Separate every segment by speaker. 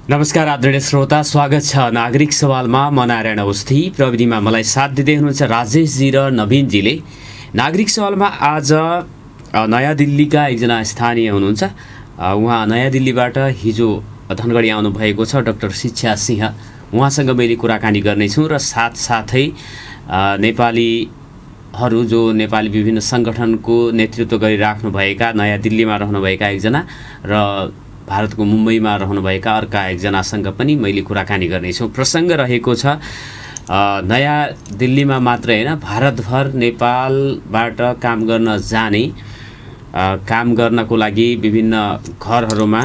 Speaker 1: नमस्कार आदरणीय श्रोता, स्वागत छ नागरिक सवालमा। म नारायण अवस्थी, प्रविधिमा मलाई साथ दिँदै हुनुहुन्छ राजेशजी र नवीनजीले। नागरिक सवालमा आज नयाँ दिल्लीका एकजना स्थानीय हुनुहुन्छ। उहाँ नयाँ दिल्लीबाट हिजो धनगढी आउनुभएको छ, डाक्टर शिक्षा सिंह। उहाँसँग मैले कुराकानी गर्नेछु र साथसाथै नेपालीहरू जो नेपाली विभिन्न सङ्गठनको नेतृत्व गरिराख्नुभएका, नयाँ दिल्लीमा रहनुभएका एकजना र भारतको मुम्बईमा रहनुभएका अर्का एकजनासँग पनि मैले कुराकानी गर्नेछु। प्रसङ्ग रहेको छ नयाँ दिल्लीमा मात्र होइन, भारतभर नेपालबाट काम गर्न जाने, काम गर्नको लागि विभिन्न घरहरूमा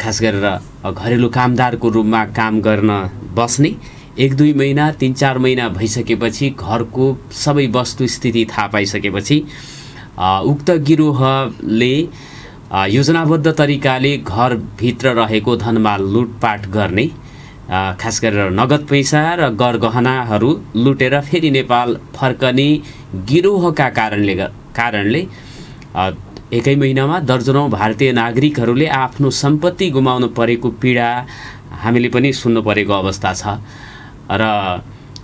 Speaker 1: खास गरेर घरेलु कामदारको रूपमा काम गर्न बस्ने 1-2 महिना 3-4 महिना भइसकेपछि घरको सबै वस्तुस्थिति थाहा पाइसकेपछि उक्त गिरोहले योजनाबद्ध तरिकाले घरभित्र रहेको धनमाल लुटपाट गर्ने, खास गरेर नगद पैसा र गरगहनाहरू लुटेर फेरि नेपाल फर्कने गिरोहका कारणले एकै महिनामा दर्जनौं भारतीय नागरिकहरूले आफ्नो सम्पत्ति गुमाउनु परेको पीडा हामीले पनि सुन्नु परेको अवस्था छ। र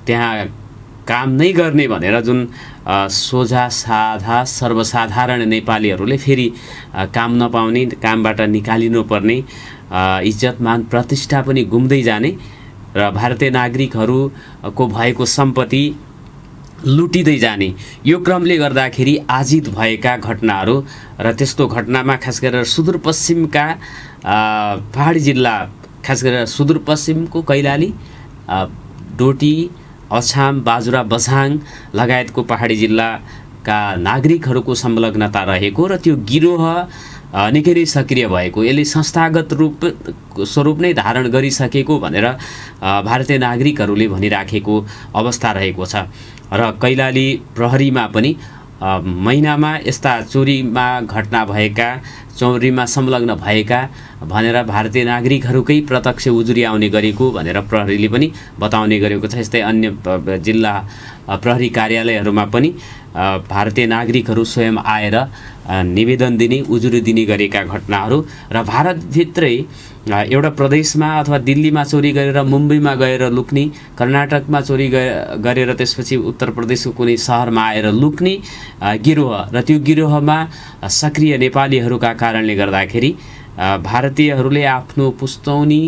Speaker 1: त्यहाँ काम नै गर्ने भनेर जुन सोझा साधा सर्वसाधारण नेपालीहरूले फेरि काम नपाउने, कामबाट निकालिनुपर्ने, इज्जत मान प्रतिष्ठा पनि गुम्दै जाने र भारतीय नागरिकहरूको भएको सम्पत्ति लुटिँदै जाने, यो क्रमले गर्दाखेरि आजित भएका घटनाहरू र त्यस्तो घटनामा खास गरेर सुदूरपश्चिमका पहाडी जिल्ला, खास गरेर सुदूरपश्चिमको कैलाली, डोटी, अछाम, बाजुरा, बझाङ लगायतको पहाडी जिल्लाका नागरिकहरूको संलग्नता रहेको र त्यो गिरोह निकै नै सक्रिय भएको, यसले संस्थागत स्वरूप नै धारण गरिसकेको भनेर भारतीय नागरिकहरूले भनिराखेको अवस्था रहेको छ। र कैलाली प्रहरीमा पनि महिनामा यस्ता चोरीमा घटना भएका, चोरीमा संलग्न भएका भनेर भारतीय नागरिकहरूकै प्रत्यक्ष उजुरी आउने गरेको भनेर प्रहरीले पनि बताउने गरेको छ। यस्तै अन्य जिल्ला प्रहरी कार्यालयहरूमा पनि भारतीय नागरिकहरू स्वयं आएर निवेदन दिने, उजुरी दिने गरेका घटनाहरू र भारतभित्रै एउटा प्रदेशमा अथवा दिल्लीमा चोरी गरेर मुम्बईमा गएर लुक्ने, कर्नाटकमा चोरी गरेर त्यसपछि उत्तर प्रदेशको कुनै सहरमा आएर लुक्ने गिरोह र त्यो गिरोहमा सक्रिय नेपालीहरूका कारणले गर्दाखेरि भारतीयहरूले आफ्नो पुस्तौनी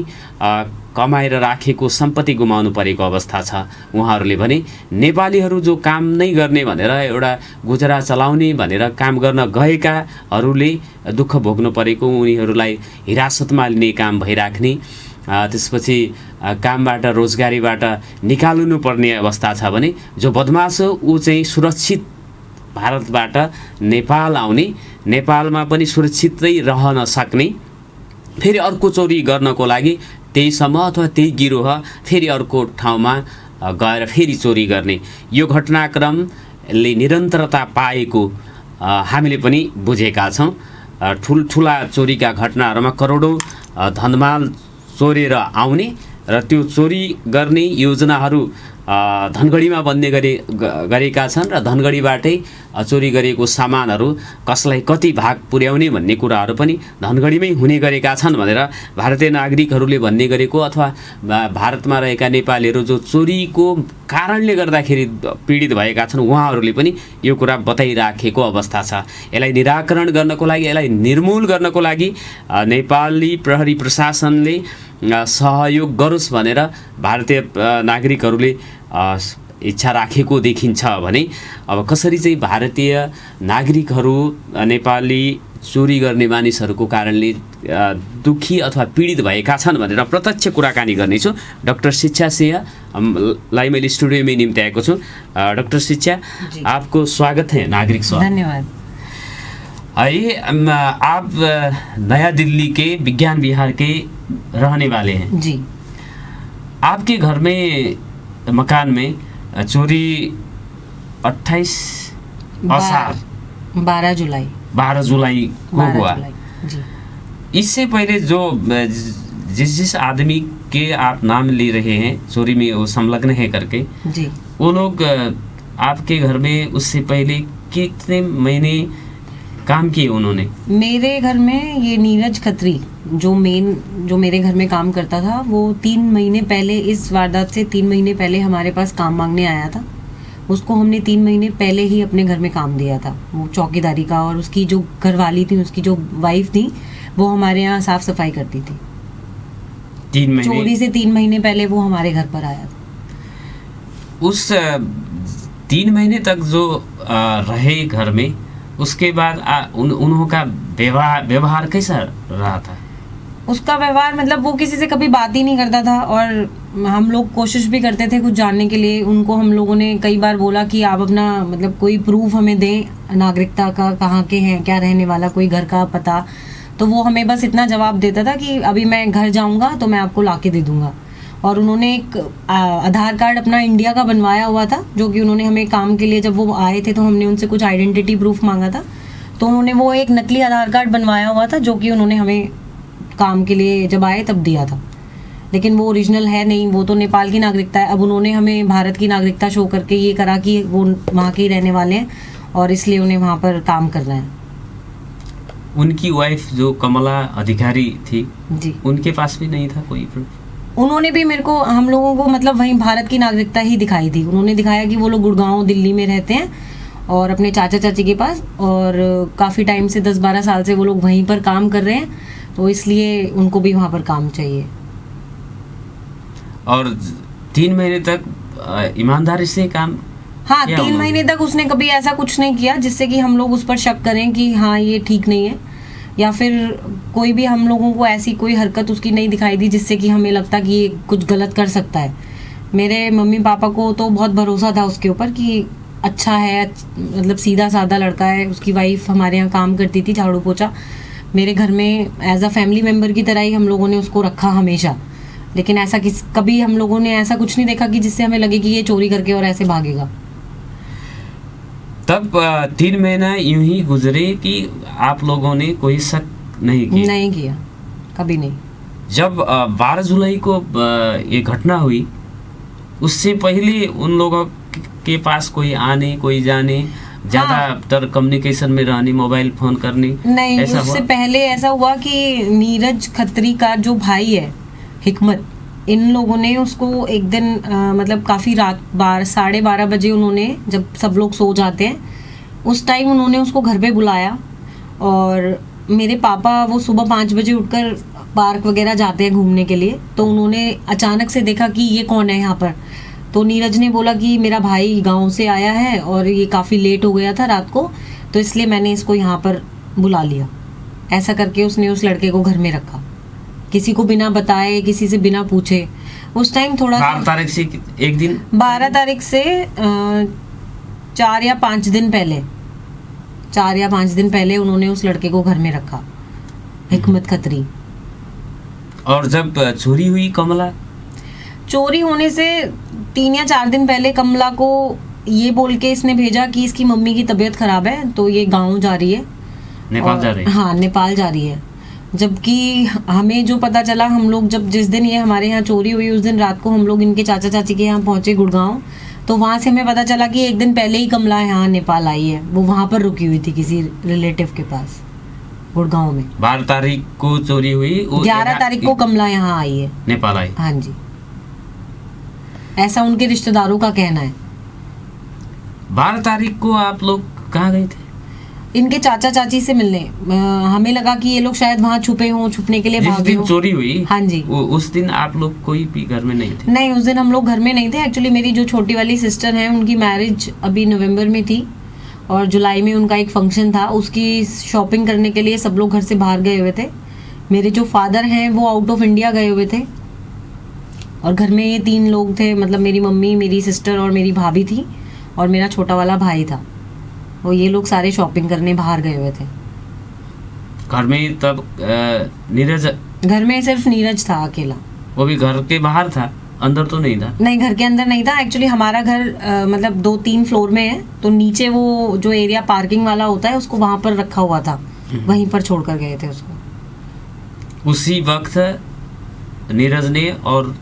Speaker 1: कमाएर राखेको सम्पत्ति गुमाउनु परेको अवस्था छ। उहाँहरूले भने नेपालीहरू जो काम नै गर्ने भनेर, एउटा गुजरा चलाउने भनेर काम गर्न गएकाहरूले दुःख भोग्नु परेको, उनीहरूलाई हिरासतमा लिने काम भइराख्ने, त्यसपछि कामबाट रोजगारीबाट निकाल्नु पर्ने अवस्था छ भने जो बदमास हो ऊ चाहिँ सुरक्षित भारतबाट नेपाल आउने, नेपालमा पनि सुरक्षितै रहन सक्ने, फेरि अर्को चोरी गर्नको लागि त्यही समूह अथवा त्यही गिरोह फेरि अर्को ठाउँमा गएर फेरि चोरी गर्ने, यो घटनाक्रमले निरन्तरता पाएको हामीले पनि बुझेका छौँ। ठुल्ठुला चोरीका घटनाहरूमा करोडौँ धनमाल चोरेर आउने र त्यो चोरी गर्ने योजनाहरू धनगढीमा बन्ने गरेका छन् र धनगढीबाटै चोरी गरेको सामानहरू कसलाई कति भाग पुर्याउने भन्ने कुराहरू पनि धनगढीमै हुने गरेका छन् भनेर भारतीय नागरिकहरूले भन्ने गरेको, अथवा भारतमा रहेका नेपालीहरू जो चोरीको कारणले गर्दाखेरि पीडित भएका छन् उहाँहरूले पनि यो कुरा बताइराखेको अवस्था छ। यसलाई निराकरण गर्नको लागि, यसलाई निर्मूल गर्नको लागि नेपाली प्रहरी प्रशासनले सहयोग गरोस् भनेर भारतीय नागरिकहरूले इच्छा राखेको देखिन्छ भने अब कसरी चाहिँ भारतीय नागरिकहरू नेपाली चोरी गर्ने मानिसहरूको कारणले दुखी अथवा पीडित भएका छन् भनेर प्रत्यक्ष कुराकानी गर्नेछु। डाक्टर शिक्षा सिंहलाई मैले स्टुडियोमै निम्ति आएको छु। डाक्टर शिक्षा, आपको स्वागत है नागरिक सवाल।
Speaker 2: धन्यवाद।
Speaker 1: आप नया दिल्ली के विज्ञान विहार के रहने वाले हैं
Speaker 2: जी।
Speaker 1: आपके घर में, मकान में चोरी 28 असार
Speaker 2: 12 जुलाई
Speaker 1: को हुआ
Speaker 2: जी।
Speaker 1: इससे पहले जो जिस आदमी के आप नाम ले रहे हैं चोरी में वो संलग्न है करके
Speaker 2: जी,
Speaker 1: वो लोग आपके घर में उससे पहले कितने महीने काम किए उन्होंने?
Speaker 2: मेरे घर में ये नीरज खत्री जो मेरे घर में काम करता था, वो 3 महीने पहले, इस वारदात से 3 महीने पहले हमारे पास काम मांगने आया था। उसको हमने 3 महीने पहले ही अपने घर में काम दिया था, वो चौकीदारी का। और उसकी जो घरवाली थी, उसकी जो वाइफ थी, वो हमारे यहाँ साफ सफाई करती थी।
Speaker 1: 3 महीने
Speaker 2: चोरी से 3 महीने पहले वो हमारे घर पर आया था।
Speaker 1: उस 3 महीने तक जो रहे घर में, उसके बाद उन्हों का व्यवहार कैसा रहा था?
Speaker 2: उसका व्यवहार मतलब वो किसी से कभी बात ही नहीं करता था। और हम लोग कोशिश भी करते थे कुछ जानने के लिए। उनको हम लोगों ने कई बार बोला कि आप अपना मतलब कोई प्रूफ हमें दें नागरिकता का, कहाँ के हैं, क्या रहने वाला, कोई घर का पता। तो वो हमें बस इतना जवाब देता था कि अभी मैं घर जाऊंगा तो मैं आपको लाके दे दूंगा। और उन्होंने एक आधार कार्ड अपना इंडिया का बनवाया हुआ था, जो कि उन्होंने हमें काम के लिए, जब वो आए थे तो हमने उनसे कुछ आइडेंटिटी प्रूफ मांगा था, तो उन्होंने वो एक नकली आधार कार्ड बनवाया हुआ था, जो कि उन्होंने हमें काम के लिए जब आए तब दिया था। लेकिन वो ओरिजिनल है नहीं, वो तो नेपाल की नागरिकता है। अब उन्होंने हमें भारत की नागरिकता शो करके ये करा कि वो वहाँ के ही रहने वाले हैं और इसलिए उन्हें वहाँ पर काम करना है।
Speaker 1: उनकी वाइफ जो कमला अधिकारी थी
Speaker 2: जी,
Speaker 1: उनके पास भी नहीं था कोई प्रूफ?
Speaker 2: उन्होंने भी मेरे को, हम लोगों को मतलब वहीं भारत की नागरिकता ही दिखाई थी। उन्होंने दिखाया कि वो लोग गुड़गांव दिल्ली में रहते हैं और अपने चाचा चाची के पास, और काफ़ी टाइम से 10-12 साल से वो लोग वहीं पर काम कर रहे हैं, तो इसलिए उनको भी वहाँ पर काम चाहिए।
Speaker 1: और 3 महीने तक ईमानदारी से काम?
Speaker 2: हाँ, 3 महीने तक उसने कभी ऐसा कुछ नहीं किया जिससे कि हम लोग उस पर शक करें कि हाँ ये ठीक नहीं है, या फिर कोई भी हम लोगों को ऐसी कोई हरकत उसकी नहीं दिखाई दी जिससे कि हमें लगता कि ये कुछ गलत कर सकता है। मेरे मम्मी पापा को तो बहुत भरोसा था उसके ऊपर कि अच्छा है, मतलब सीधा साधा लड़का है। उसकी वाइफ हमारे यहाँ काम करती थी, झाड़ू पोछा। मेरे घर में एज अ फैमिली मेम्बर की तरह ही हम लोगों ने उसको रखा हमेशा। लेकिन ऐसा कभी हम लोगों ने ऐसा कुछ नहीं देखा कि जिससे हमें लगे कि ये चोरी करके और ऐसे भागेगा।
Speaker 1: तब 3 महीना यूं ही गुजरे कि आप लोगों ने कोई शक नहीं किया?
Speaker 2: नहीं किया, कभी नहीं।
Speaker 1: जब 12 जुलाई को ये घटना हुई, उससे पहले उन लोगों के पास कोई आने, कोई जाने, ज्यादातर कम्युनिकेशन में रहने, मोबाइल फोन करने?
Speaker 2: नहीं, उससे पहले ऐसा हुआ कि नीरज खत्री का जो भाई है हिकमत, इन लोगों ने उसको एक दिन मतलब काफ़ी रात 12:30 बजे, उन्होंने जब सब लोग सो जाते हैं उस टाइम उन्होंने उसको घर पे बुलाया। और मेरे पापा वो सुबह 5 बजे उठकर पार्क वगैरह जाते हैं घूमने के लिए, तो उन्होंने अचानक से देखा कि ये कौन है यहाँ पर। तो नीरज ने बोला कि मेरा भाई गाँव से आया है और ये काफ़ी लेट हो गया था रात को, तो इसलिए मैंने इसको यहाँ पर बुला लिया। ऐसा करके उसने उस लड़के को घर में रखा, किसी को बिना बताए, किसी से बिना पूछे। उस टाइम थोड़ा
Speaker 1: 12 तारीख से एक दिन,
Speaker 2: 12 तारीख से 4 या 5 दिन पहले, 4 या 5 दिन पहले उन्होंने उस लड़के को घर में रखा, हिकमत खत्री।
Speaker 1: और जब चोरी हुई कमला,
Speaker 2: चोरी होने से 3 या 4 दिन पहले कमला को ये बोल के इसने भेजा कि इसकी मम्मी की तबीयत खराब है, तो ये गाँव जा रही है,
Speaker 1: नेपाल जा रही है।
Speaker 2: हाँ, नेपाल जा रही है। जबकि हमें जो पता चला, हम लोग जब जिस दिन ये हमारे यहाँ चोरी हुई उस दिन रात को हम लोग इनके चाचा चाची के यहाँ पहुँचे गुड़गांव, तो वहाँ से हमें पता चला कि एक दिन पहले ही कमला यहाँ नेपाल आई है। वो वहाँ पर रुकी हुई थी किसी रिलेटिव के पास गुड़गांव में।
Speaker 1: 12 तारीख को चोरी हुई,
Speaker 2: 11 तारीख को कमला यहाँ आई है,
Speaker 1: नेपाल आई।
Speaker 2: हाँ जी, ऐसा उनके रिश्तेदारों का कहना है।
Speaker 1: 12 तारीख को आप लोग कहाँ गए थे?
Speaker 2: इनके चाचा चाची से मिलने। हमें लगा कि ये लोग शायद वहाँ छुपे हों, छुपने के लिए
Speaker 1: जिस
Speaker 2: भागे
Speaker 1: दिन
Speaker 2: हों।
Speaker 1: चोरी हुई,
Speaker 2: हाँ जी,
Speaker 1: उस दिन आप लोग कोई भी घर में नहीं थे?
Speaker 2: नहीं, उस दिन हम लोग घर में नहीं थे। एक्चुअली मेरी जो छोटी वाली सिस्टर है उनकी मैरिज अभी नवंबर में थी और जुलाई में उनका एक फंक्शन था, उसकी शॉपिंग करने के लिए सब लोग घर से बाहर गए हुए थे। मेरे जो फादर हैं वो आउट ऑफ इंडिया गए हुए थे और घर में ये 3 लोग थे, मतलब मेरी मम्मी, मेरी सिस्टर और मेरी भाभी थी और मेरा छोटा वाला भाई था। वो ये लोग सारे शॉपिंग करने बाहर गए हुए थे।
Speaker 1: घर में तब नीरज?
Speaker 2: घर में सिर्फ नीरज था अकेला।
Speaker 1: वो भी घर के बाहर था, अंदर तो नहीं था?
Speaker 2: नहीं, घर के अंदर नहीं था। एक्चुअली हमारा घर मतलब 2-3 फ्लोर में है, तो नीचे वो जो एरिया पार्किंग वाला होता है उसको वहां पर रखा हुआ था, वहीं पर छोड़ कर गए थे उसको।
Speaker 1: उसी वक्त नीरज ने और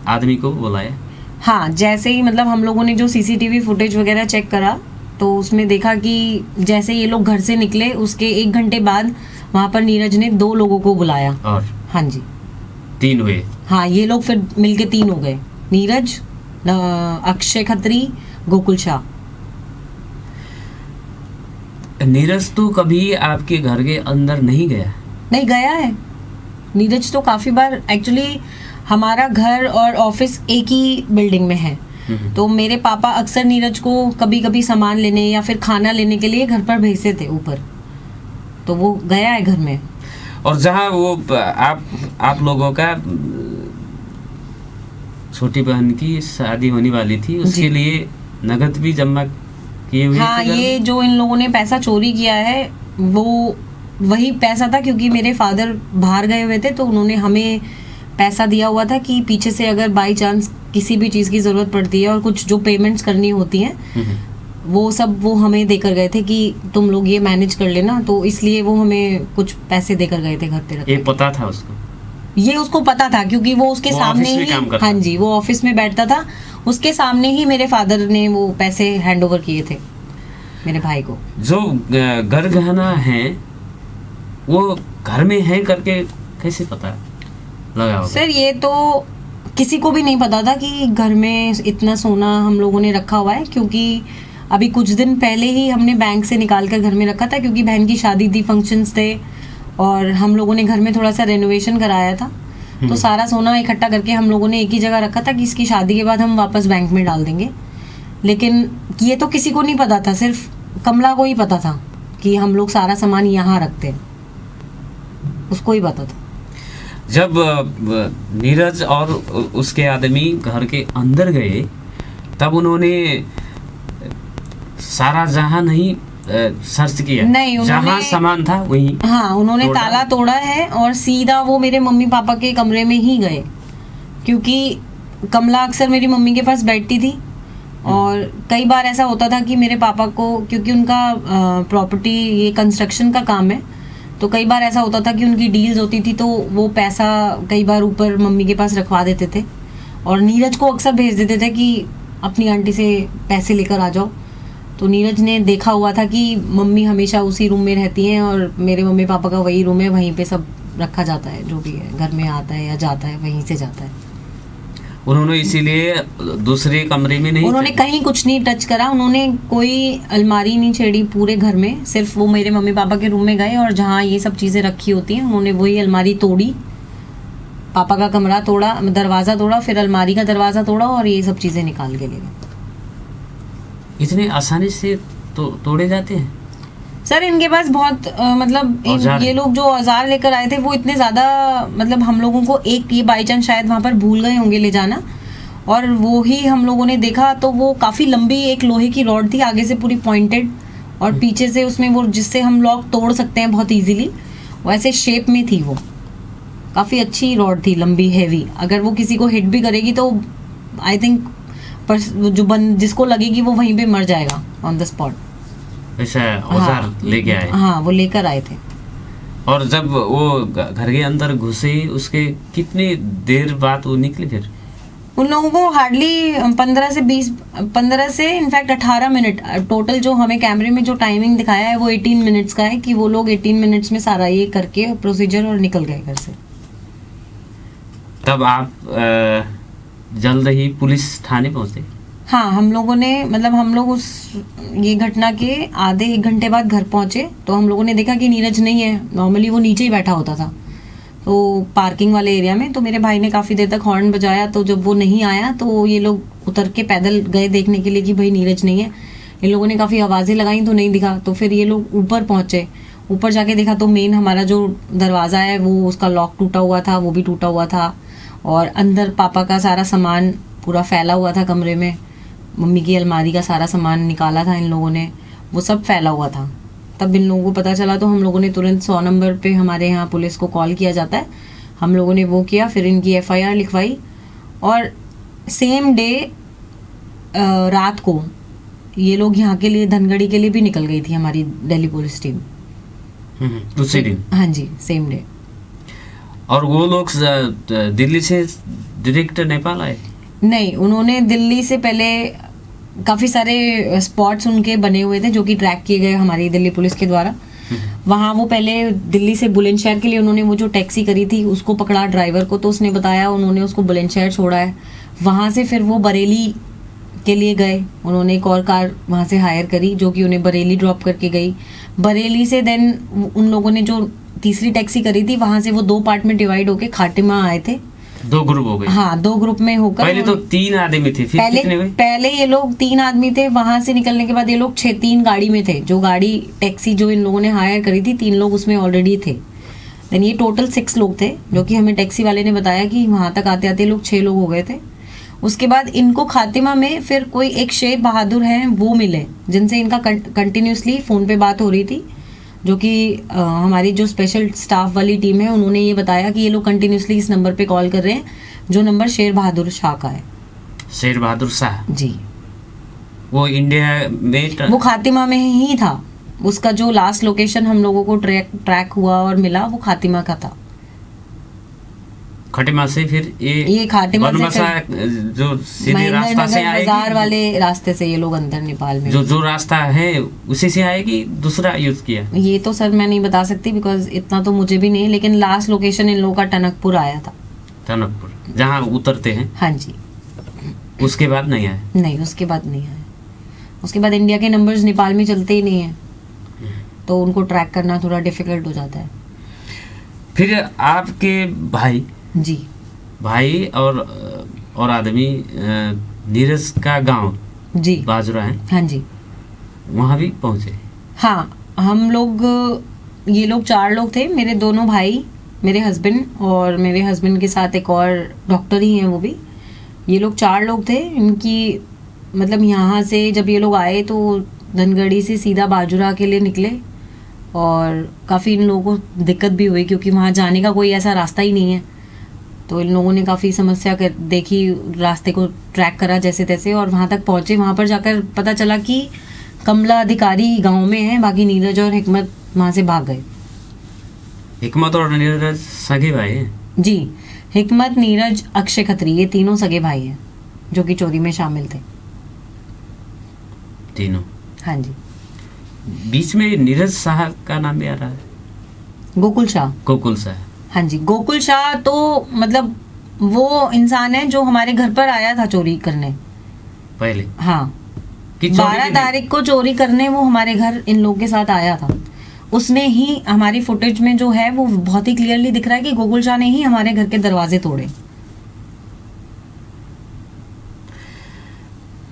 Speaker 1: आदमी को बुलाया?
Speaker 2: हाँ, जैसे ही मतलब हम लोगों ने जो सीसीटीवी फुटेज वगैरह चेक करा तो उसमें देखा कि जैसे ये लोग घर से निकले उसके 1 घंटे बाद वहाँ पर नीरज ने 2 लोगों को बुलाया।
Speaker 1: और
Speaker 2: हाँ जी,
Speaker 1: 3 हुए।
Speaker 2: हाँ, ये लोग फिर मिलके 3 हो गए, नीरज, अक्षय खत्री, गोकुल शाह।
Speaker 1: नीरज तो कभी आपके घर के अंदर नहीं गया?
Speaker 2: नहीं गया है, नीरज तो काफ़ी बार, एक्चुअली हमारा घर और ऑफिस एक ही बिल्डिंग में है, तो मेरे पापा अक्सर नीरज को कभी कभी सामान लेने या फिर खाना लेने के लिए घर पर भेजते थे ऊपर, तो वो गया है घर में।
Speaker 1: और जहाँ वो आप लोगों का छोटी बहन की शादी होने वाली थी, उसके लिए नगद भी जमा किए हुए
Speaker 2: हाँ,
Speaker 1: थे?
Speaker 2: ये जो इन लोगों ने पैसा चोरी किया है वो वही पैसा था, क्योंकि मेरे फादर बाहर गए हुए थे तो उन्होंने हमें पैसा दिया हुआ था कि पीछे से अगर बाई चांस किसी भी चीज़ की ज़रूरत पड़ती है और कुछ जो पेमेंट्स करनी होती हैं वो सब वो हमें देकर गए थे कि तुम लोग ये मैनेज कर लेना, तो इसलिए वो हमें कुछ पैसे देकर गए थे घर पे रख।
Speaker 1: ये पता था उसको?
Speaker 2: ये उसको पता था क्योंकि वो उसके सामने ही, हाँ जी, वो ऑफिस में बैठता था, उसके सामने ही मेरे फादर ने वो पैसे हैंड ओवर किए थे मेरे भाई को।
Speaker 1: जो घर गहना है वो घर में है करके कैसे पता लगा होगा?
Speaker 2: सर ये तो किसी को भी नहीं पता था कि घर में इतना सोना हम लोगों ने रखा हुआ है, क्योंकि अभी कुछ दिन पहले ही हमने बैंक से निकाल कर घर में रखा था, क्योंकि बहन की शादी थी, फंक्शंस थे और हम लोगों ने घर में थोड़ा सा रेनोवेशन कराया था, तो सारा सोना इकट्ठा करके हम लोगों ने एक ही जगह रखा था कि इसकी शादी के बाद हम वापस बैंक में डाल देंगे। लेकिन ये तो किसी को नहीं पता था, सिर्फ कमला को ही पता था कि हम लोग सारा सामान यहाँ रखते हैं, उसको ही पता था।
Speaker 1: जब नीरज और उसके आदमी घर के अंदर गए तब उन्होंने सारा जहां नहीं सर्च किया?
Speaker 2: नहीं,
Speaker 1: जहां सामान था वहीं?
Speaker 2: हाँ, उन्होंने ताला तोड़ा है और सीधा वो मेरे मम्मी पापा के कमरे में ही गए, क्योंकि कमला अक्सर मेरी मम्मी के पास बैठती थी और कई बार ऐसा होता था कि मेरे पापा को, क्योंकि उनका प्रॉपर्टी ये कंस्ट्रक्शन का काम है, तो कई बार ऐसा होता था कि उनकी डील्स होती थी तो वो पैसा कई बार ऊपर मम्मी के पास रखवा देते थे और नीरज को अक्सर भेज देते थे कि अपनी आंटी से पैसे लेकर आ जाओ। तो नीरज ने देखा हुआ था कि मम्मी हमेशा उसी रूम में रहती हैं और मेरे मम्मी पापा का वही रूम है, वहीं पे सब रखा जाता है, जो भी है घर में आता है या जाता है वहीं से जाता है।
Speaker 1: उन्होंने इसीलिए दूसरे कमरे में नहीं,
Speaker 2: उन्होंने कहीं कुछ नहीं टच करा, उन्होंने कोई अलमारी नहीं छेड़ी पूरे घर में, सिर्फ वो मेरे मम्मी पापा के रूम में गए और जहाँ ये सब चीज़ें रखी होती हैं उन्होंने वही अलमारी तोड़ी, पापा का कमरा तोड़ा, दरवाज़ा तोड़ा, फिर अलमारी का दरवाज़ा तोड़ा और ये सब चीज़ें निकाल के ले गए।
Speaker 1: इतने आसानी से तोड़े जाते हैं?
Speaker 2: सर इनके पास बहुत ये लोग जो औजार लेकर आए थे वो इतने ज़्यादा, मतलब हम लोगों को एक ये बाई चांस शायद वहाँ पर भूल गए होंगे ले जाना, और वो ही हम लोगों ने देखा तो वो काफ़ी लंबी एक लोहे की रॉड थी, आगे से पूरी पॉइंटेड और पीछे से उसमें वो जिससे हम लॉक तोड़ सकते हैं बहुत ईजीली, वैसे शेप में थी वो, काफ़ी अच्छी रॉड थी, लंबी, हैवी। अगर वो किसी को हिट भी करेगी तो आई थिंक जिसको लगेगी वो वहीं पे मर जाएगा ऑन द स्पॉट।
Speaker 1: ऐसा औजार लेके आए?
Speaker 2: हाँ, वो लेकर आए थे।
Speaker 1: और जब वो घर के अंदर घुसे उसके कितनी देर बाद वो निकले फिर?
Speaker 2: उन लोगों को हार्डली 15 से इनफैक्ट 18 मिनट टोटल, जो हमें कैमरे में जो टाइमिंग दिखाया है वो 18 मिनट्स का है कि वो लोग 18 मिनट्स में सारा ये करके प्रोसीजर और निकल गए घर से।
Speaker 1: तब आप जल्द ही पुलिस थाने पहुंचे?
Speaker 2: हाँ, हम लोगों ने, मतलब हम लोग ये घटना के आधे 1 घंटे बाद घर पहुंचे तो हम लोगों ने देखा कि नीरज नहीं है, नॉर्मली वो नीचे ही बैठा होता था तो पार्किंग वाले एरिया में, तो मेरे भाई ने काफ़ी देर तक हॉर्न बजाया, तो जब वो नहीं आया तो ये लोग उतर के पैदल गए देखने के लिए कि भाई नीरज नहीं है। इन लोगों ने काफ़ी आवाज़ें लगाई तो नहीं दिखा, तो फिर ये लोग ऊपर पहुंचे, ऊपर जाके देखा तो मेन हमारा जो दरवाज़ा है वो उसका लॉक टूटा हुआ था, वो भी टूटा हुआ था और अंदर पापा का सारा सामान पूरा फैला हुआ था कमरे में, मम्मी की अलमारी का सारा सामान निकाला था इन लोगों ने, वो सब फैला हुआ था। तब इन लोगों को पता चला तो हम लोगों ने तुरंत 100 नंबर पे हमारे यहाँ पुलिस को कॉल किया जाता है, हम लोगों ने वो किया, फिर इनकी FIR लिखवाई और सेम डे रात को ये लोग यहाँ के लिए धनगढ़ी के लिए भी निकल गई थी हमारी दिल्ली पुलिस टीम
Speaker 1: उसी दिन?
Speaker 2: हाँ जी, सेम डे।
Speaker 1: और वो लोग दिल्ली से डायरेक्ट नेपाल आए?
Speaker 2: नहीं, उन्होंने दिल्ली से पहले काफ़ी सारे स्पॉट्स उनके बने हुए थे जो कि ट्रैक किए गए हमारी दिल्ली पुलिस के द्वारा। वहाँ वो पहले दिल्ली से बुलंदशहर के लिए उन्होंने वो जो टैक्सी करी थी उसको पकड़ा ड्राइवर को, तो उसने बताया, उन्होंने उसको बुलंदशहर छोड़ा है। वहाँ से फिर वो बरेली के लिए गए, उन्होंने एक और कार वहाँ से हायर करी जो कि उन्हें बरेली ड्रॉप करके गई। बरेली से देन उन लोगों ने जो तीसरी टैक्सी करी थी वहाँ से वो 2 पार्ट में डिवाइड होके खाटिमा आए थे।
Speaker 1: 2 ग्रुप हो गए।
Speaker 2: हाँ, 2 ग्रुप में होकर
Speaker 1: पहले तो 3 आदमी थे, फिर कितने हुए?
Speaker 2: पहले ये लोग 3 आदमी थे, वहां से निकलने के बाद ये लोग 3 गाड़ी में थे। जो गाड़ी टैक्सी जो इन लोगों ने हायर करी थी 3 लोग उसमें ऑलरेडी थे। देन ये टोटल 6 लोग थे, जो कि हमें टैक्सी वाले ने बताया कि वहां तक आते आते लोग 6 लोग हो गए थे। उसके बाद इनको खातिमा में फिर कोई एक शेर बहादुर हैं वो मिले, जिनसे इनका कंटिन्यूसली फ़ोन पे बात हो रही थी, जो कि हमारी जो स्पेशल स्टाफ वाली टीम है उन्होंने ये बताया कि ये लोग कंटिन्यूसली इस नंबर पे कॉल कर रहे हैं, जो नंबर शेर बहादुर शाह का है।
Speaker 1: शेर बहादुर शाह
Speaker 2: जी,
Speaker 1: वो इंडिया में
Speaker 2: वो खातिमा में ही था। उसका जो लास्ट लोकेशन हम लोगों को ट्रैक हुआ और मिला वो खातिमा का था।
Speaker 1: खटिमा से फिर
Speaker 2: ये खातिमा से
Speaker 1: जो सीधे रास्ता से आएगी,
Speaker 2: बाजार वाले रास्ते से ये लोग अंदर नेपाल में
Speaker 1: जो रास्ता है उसी से आएगी, दूसरा यूज किया?
Speaker 2: ये तो सर मैं नहीं बता सकती बिकॉज इतना तो मुझे भी नहीं, लेकिन लास्ट लोकेशन इन लोगों का टनकपुर आया था।
Speaker 1: टनकपुर जहाँ उतरते हैं?
Speaker 2: हाँ जी।
Speaker 1: उसके बाद नहीं आए?
Speaker 2: नहीं, उसके बाद नहीं आए। उसके बाद इंडिया के नंबर्स नेपाल में चलते ही नहीं है, तो उनको ट्रैक करना थोड़ा डिफिकल्ट हो जाता है।
Speaker 1: फिर आपके
Speaker 2: जी
Speaker 1: भाई और आदमी नीरज का गांव
Speaker 2: जी
Speaker 1: बाजुरा है?
Speaker 2: हाँ जी,
Speaker 1: वहाँ भी पहुँचे?
Speaker 2: हाँ, हम लोग, ये लोग 4 लोग थे, मेरे दोनों भाई, मेरे हस्बैंड और मेरे हस्बैंड के साथ एक और डॉक्टर ही हैं वो भी। ये लोग 4 लोग थे। इनकी मतलब यहाँ से जब ये लोग आए तो धनगढ़ी से सीधा बाजुरा के लिए निकले, और काफ़ी इन लोगों को दिक्कत भी हुई क्योंकि वहाँ जाने का कोई ऐसा रास्ता ही नहीं है। तो इन लोगों ने काफ़ी समस्या देखी, रास्ते को ट्रैक करा जैसे तैसे, और वहाँ तक पहुँचे। वहाँ पर जाकर पता चला कि कमला अधिकारी गांव में है, बाकी नीरज और हिकमत वहाँ से भाग गए।
Speaker 1: हिकमत और नीरज सगे भाई हैं?
Speaker 2: जी, हिकमत, नीरज, अक्षय खत्री, ये तीनों सगे भाई हैं जो कि चोरी में शामिल थे।
Speaker 1: तीनों?
Speaker 2: हाँ जी।
Speaker 1: बीच में नीरज शाह का नाम भी आ रहा है?
Speaker 2: गोकुल शाह।
Speaker 1: गोकुल शाह?
Speaker 2: हाँ जी, गोकुल शाह तो मतलब वो इंसान है जो हमारे घर पर आया था चोरी करने
Speaker 1: पहले।
Speaker 2: हाँ, 12 तारीख को चोरी करने वो हमारे घर इन लोगों के साथ आया था। उसने ही, हमारी फुटेज में जो है वो बहुत ही क्लियरली दिख रहा है कि गोकुल शाह ने ही हमारे घर के दरवाजे तोड़े।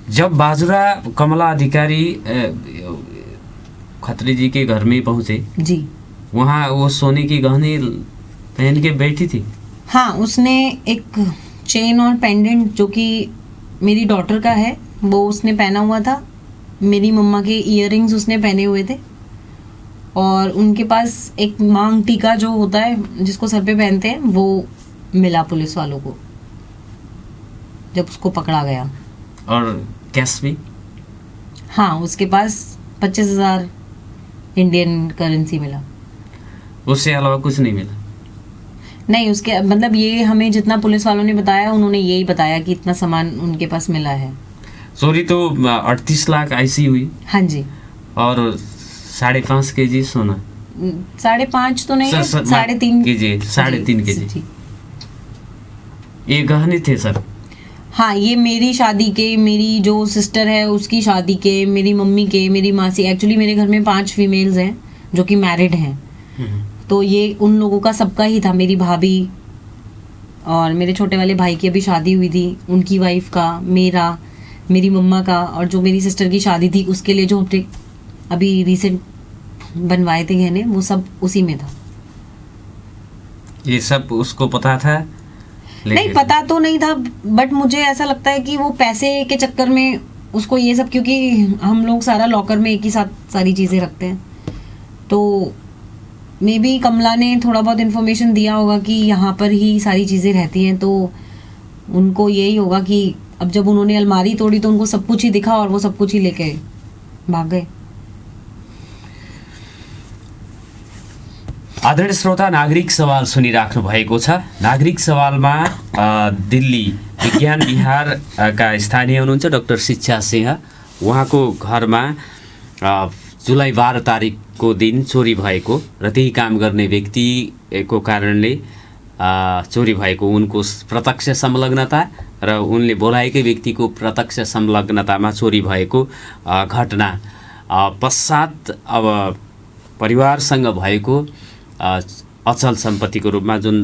Speaker 1: जब बाजुरा कमला अधिकारी खत्री जी के घर में पहुंचे
Speaker 2: जी,
Speaker 1: वहाँ वो सोने की गहने पहन के बैठी थी?
Speaker 2: हाँ, उसने एक चेन और पेंडेंट जो कि मेरी डॉटर का है वो उसने पहना हुआ था। मेरी मम्मा के इयररिंग्स उसने पहने हुए थे, और उनके पास एक मांग टीका जो होता है जिसको सर पे पहनते हैं वो मिला पुलिस वालों को जब उसको पकड़ा गया।
Speaker 1: और कैश भी?
Speaker 2: हाँ, उसके पास 25,000 इंडियन करेंसी मिला।
Speaker 1: उससे अलावा कुछ नहीं मिला?
Speaker 2: नहीं, उसके मतलब ये हमें जितना पुलिस वालों ने बताया उन्होंने यही बताया कि इतना सामान उनके पास मिला है।
Speaker 1: चोरी तो 38 लाख ऐसी हुई?
Speaker 2: हाँ जी।
Speaker 1: और 5.5 kg सोना?
Speaker 2: 5.5 तो नहीं, 3.5
Speaker 1: kg, 3.5 kg ये गहने थे सर?
Speaker 2: हाँ, ये मेरी शादी के, मेरी जो सिस्टर है उसकी शादी के, मेरी मम्मी के, मेरी मासी, एक्चुअली मेरे घर में 5 फीमेल्स हैं जो कि मैरिड हैं, तो ये उन लोगों का सबका ही था। मेरी भाभी और मेरे छोटे वाले भाई की अभी शादी हुई थी, उनकी वाइफ का, मेरा, मेरी मम्मा का, और जो मेरी सिस्टर की शादी थी उसके लिए जो अभी रिसेंट बनवाए थे गहने वो सब उसी में था।
Speaker 1: ये सब उसको पता था?
Speaker 2: नहीं, पता तो नहीं था, बट मुझे ऐसा लगता है कि वो पैसे के चक्कर में उसको ये सब, क्योंकि हम लोग सारा लॉकर में एक ही साथ सारी चीज़ें रखते हैं, तो मे बी कमला ने थोड़ा बहुत इन्फॉर्मेशन दिया होगा कि यहाँ पर ही सारी चीज़ें रहती हैं, तो उनको यही होगा कि अब जब उन्होंने अलमारी तोड़ी तो उनको सब कुछ ही दिखा और वो सब कुछ ही लेके भाग गए।
Speaker 1: आदरणीय श्रोता, नागरिक सवाल सुनिराख्नु भएको छ। नागरिक सवालमा दिल्ली विज्ञान विहार का स्थानीय हुनुहुन्छ डाक्टर शिक्षा सिंह उहाँको घरमा जुलाई 12 तारिकको दिन चोरी भएको र त्यही काम गर्ने व्यक्तिको कारणले चोरी भएको उनको प्रत्यक्ष संलग्नता र उनले बोलाएकै व्यक्तिको प्रत्यक्ष संलग्नतामा चोरी भएको घटना पश्चात अब परिवारसँग भएको अचल सम्पत्तिको रूपमा जुन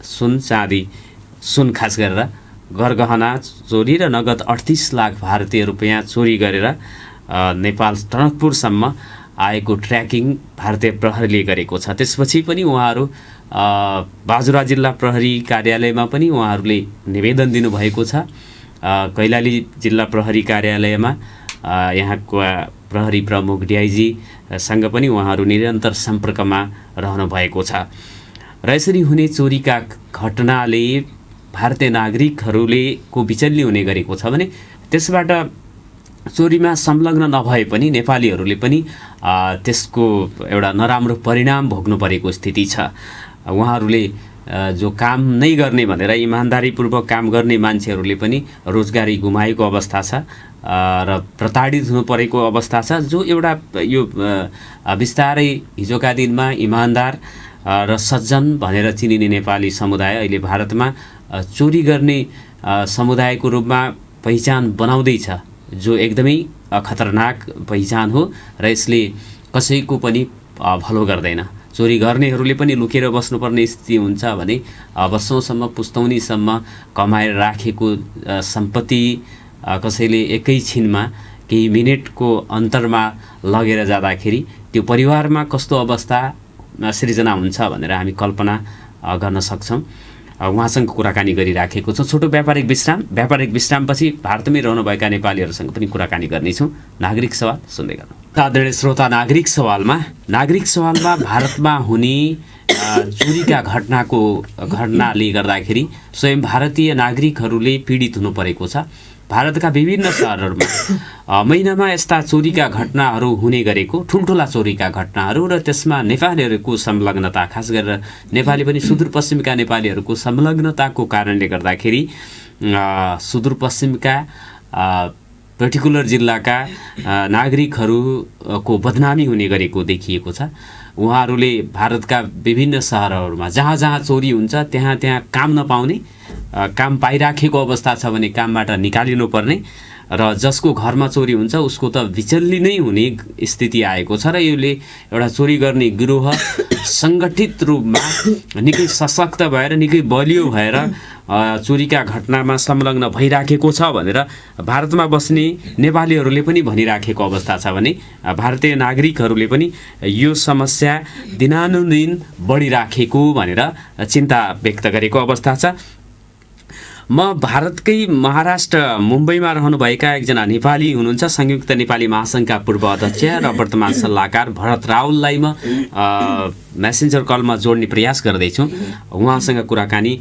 Speaker 1: सुन चाँदी सुन खास गरेर गरगहना चोरी र नगद 38 लाख भारतीय रुपियाँ चोरी गरेर नेपाल टनकपुरसम्म आएको ट्र्याकिङ भारतीय प्रहरीले गरेको छ। त्यसपछि पनि उहाँहरू बाजुरा जिल्ला प्रहरी कार्यालयमा पनि उहाँहरूले निवेदन दिनुभएको छ। कैलाली जिल्ला प्रहरी कार्यालयमा यहाँको प्रहरी प्रमुख डिआइजीसँग पनि उहाँहरू निरन्तर सम्पर्कमा रहनु भएको छ र यसरी हुने चोरीका घटनाले भारतीय नागरिकहरूले को विचल्य हुने गरेको छ भने त्यसबाट चोरीमा संलग्न नभए पनि नेपालीहरूले पनि त्यसको एउटा नराम्रो परिणाम भोग्नु परेको स्थिति छ। उहाँहरूले जो काम नै गर्ने भनेर इमान्दारीपूर्वक काम गर्ने मान्छेहरूले पनि रोजगारी गुमाएको अवस्था छ र प्रताडित हुनु परेको अवस्था छ। जो एउटा यो बिस्तारै हिजोका दिनमा इमान्दार र सज्जन भनेर चिनिने नेपाली समुदाय अहिले भारतमा चोरी गर्ने समुदायको रूपमा पहिचान बनाउँदैछ, जो एकदमै खतरनाक पहिचान हो र यसले कसैको पनि भलो गर्दैन। चोरी गर्नेहरूले पनि लुकेर बस्नुपर्ने स्थिति हुन्छ भने वर्षौँसम्म पुस्तौनीसम्म कमाएर राखेको सम्पत्ति कसैले एकैछिनमा केही मिनेटको अन्तरमा लगेर जाँदाखेरि त्यो परिवारमा कस्तो अवस्था सृजना हुन्छ भनेर हामी कल्पना गर्न सक्छौँ। उहाँसँग कुराकानी गरिराखेको छौँ। छोटो व्यापारिक विश्रामपछि भारतमै रहनुभएका नेपालीहरूसँग पनि कुराकानी गर्नेछौँ। नागरिक सवाल सुन्दै गर्नु। आदरणीय श्रोता, नागरिक सवालमा भारतमा हुने चोरीका घटनाले गर्दाखेरि स्वयं भारतीय नागरिकहरूले पीडित हुनु परेको छ। भारतका विभिन्न सहरहरूमा महिनामा यस्ता चोरीका घटनाहरू हुने गरेको, ठुल्ठुला चोरीका घटनाहरू र त्यसमा नेपालीहरूको संलग्नता, खास गरेर नेपाली पनि सुदूरपश्चिमका नेपालीहरूको संलग्नताको कारणले गर्दाखेरि सुदूरपश्चिमका पर्टिकुलर जिल्लाका नागरिकहरूको बदनामी हुने गरेको देखिएको छ। उहाँहरूले भारतका विभिन्न सहरहरूमा जहाँ जहाँ चोरी हुन्छ त्यहाँ काम नपाउने, काम पाइराखेको अवस्था छ भने कामबाट निकालिनुपर्ने र जसको घरमा चोरी हुन्छ उसको त विचल्ली नै हुने स्थिति आएको छ र यसले एउटा चोरी गर्ने गिरोह सङ्गठित रूपमा निकै सशक्त भएर, निकै बलियो भएर चोरीका घटनामा संलग्न भइराखेको छ भनेर भारतमा बस्ने नेपालीहरूले पनि भनिराखेको अवस्था छ भने भारतीय नागरिकहरूले पनि यो समस्या दिनानुदिन बढिराखेको भनेर चिन्ता व्यक्त गरेको अवस्था छ। म भारतकै महाराष्ट्र मुम्बईमा रहनुभएका एकजना नेपाली हुनुहुन्छ, संयुक्त नेपाली महासङ्घका पूर्व अध्यक्ष र वर्तमान सल्लाहकार भरत रावललाई म मेसेन्जर कलमा जोड्ने प्रयास गर्दैछु। उहाँसँग कुराकानी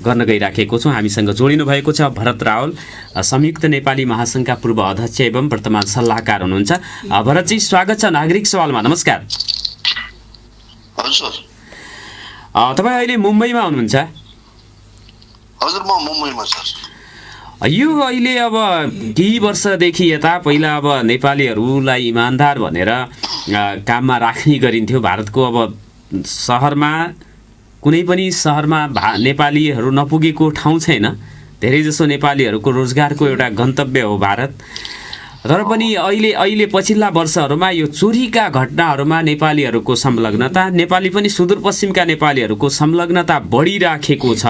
Speaker 1: गर्न गइराखेको छौँ। हामीसँग जोडिनु भएको छ भरत रावल, संयुक्त नेपाली महासङ्घका पूर्व अध्यक्ष एवं वर्तमान सल्लाहकार हुनुहुन्छ। भरतजी, स्वागत छ नागरिक सवालमा। नमस्कार।
Speaker 3: हजुर,
Speaker 1: तपाईँ अहिले मुम्बईमा हुनुहुन्छ?
Speaker 3: हजुर, म मुम्बईमा सर।
Speaker 1: यो अहिले अब केही वर्षदेखि यता पहिला अब नेपालीहरूलाई इमान्दार भनेर काममा राख्ने गरिन्थ्यो। भारतको अब सहरमा, कुनै पनि सहरमा नेपालीहरू नपुगेको ठाउँ छैन। धेरैजसो नेपालीहरूको रोजगारको एउटा गन्तव्य हो भारत। तर पनि अहिले पछिल्ला वर्षहरूमा यो चोरीका घटनाहरूमा नेपालीहरूको संलग्नता, नेपाली पनि सुदूरपश्चिमका नेपालीहरूको संलग्नता बढिराखेको छ।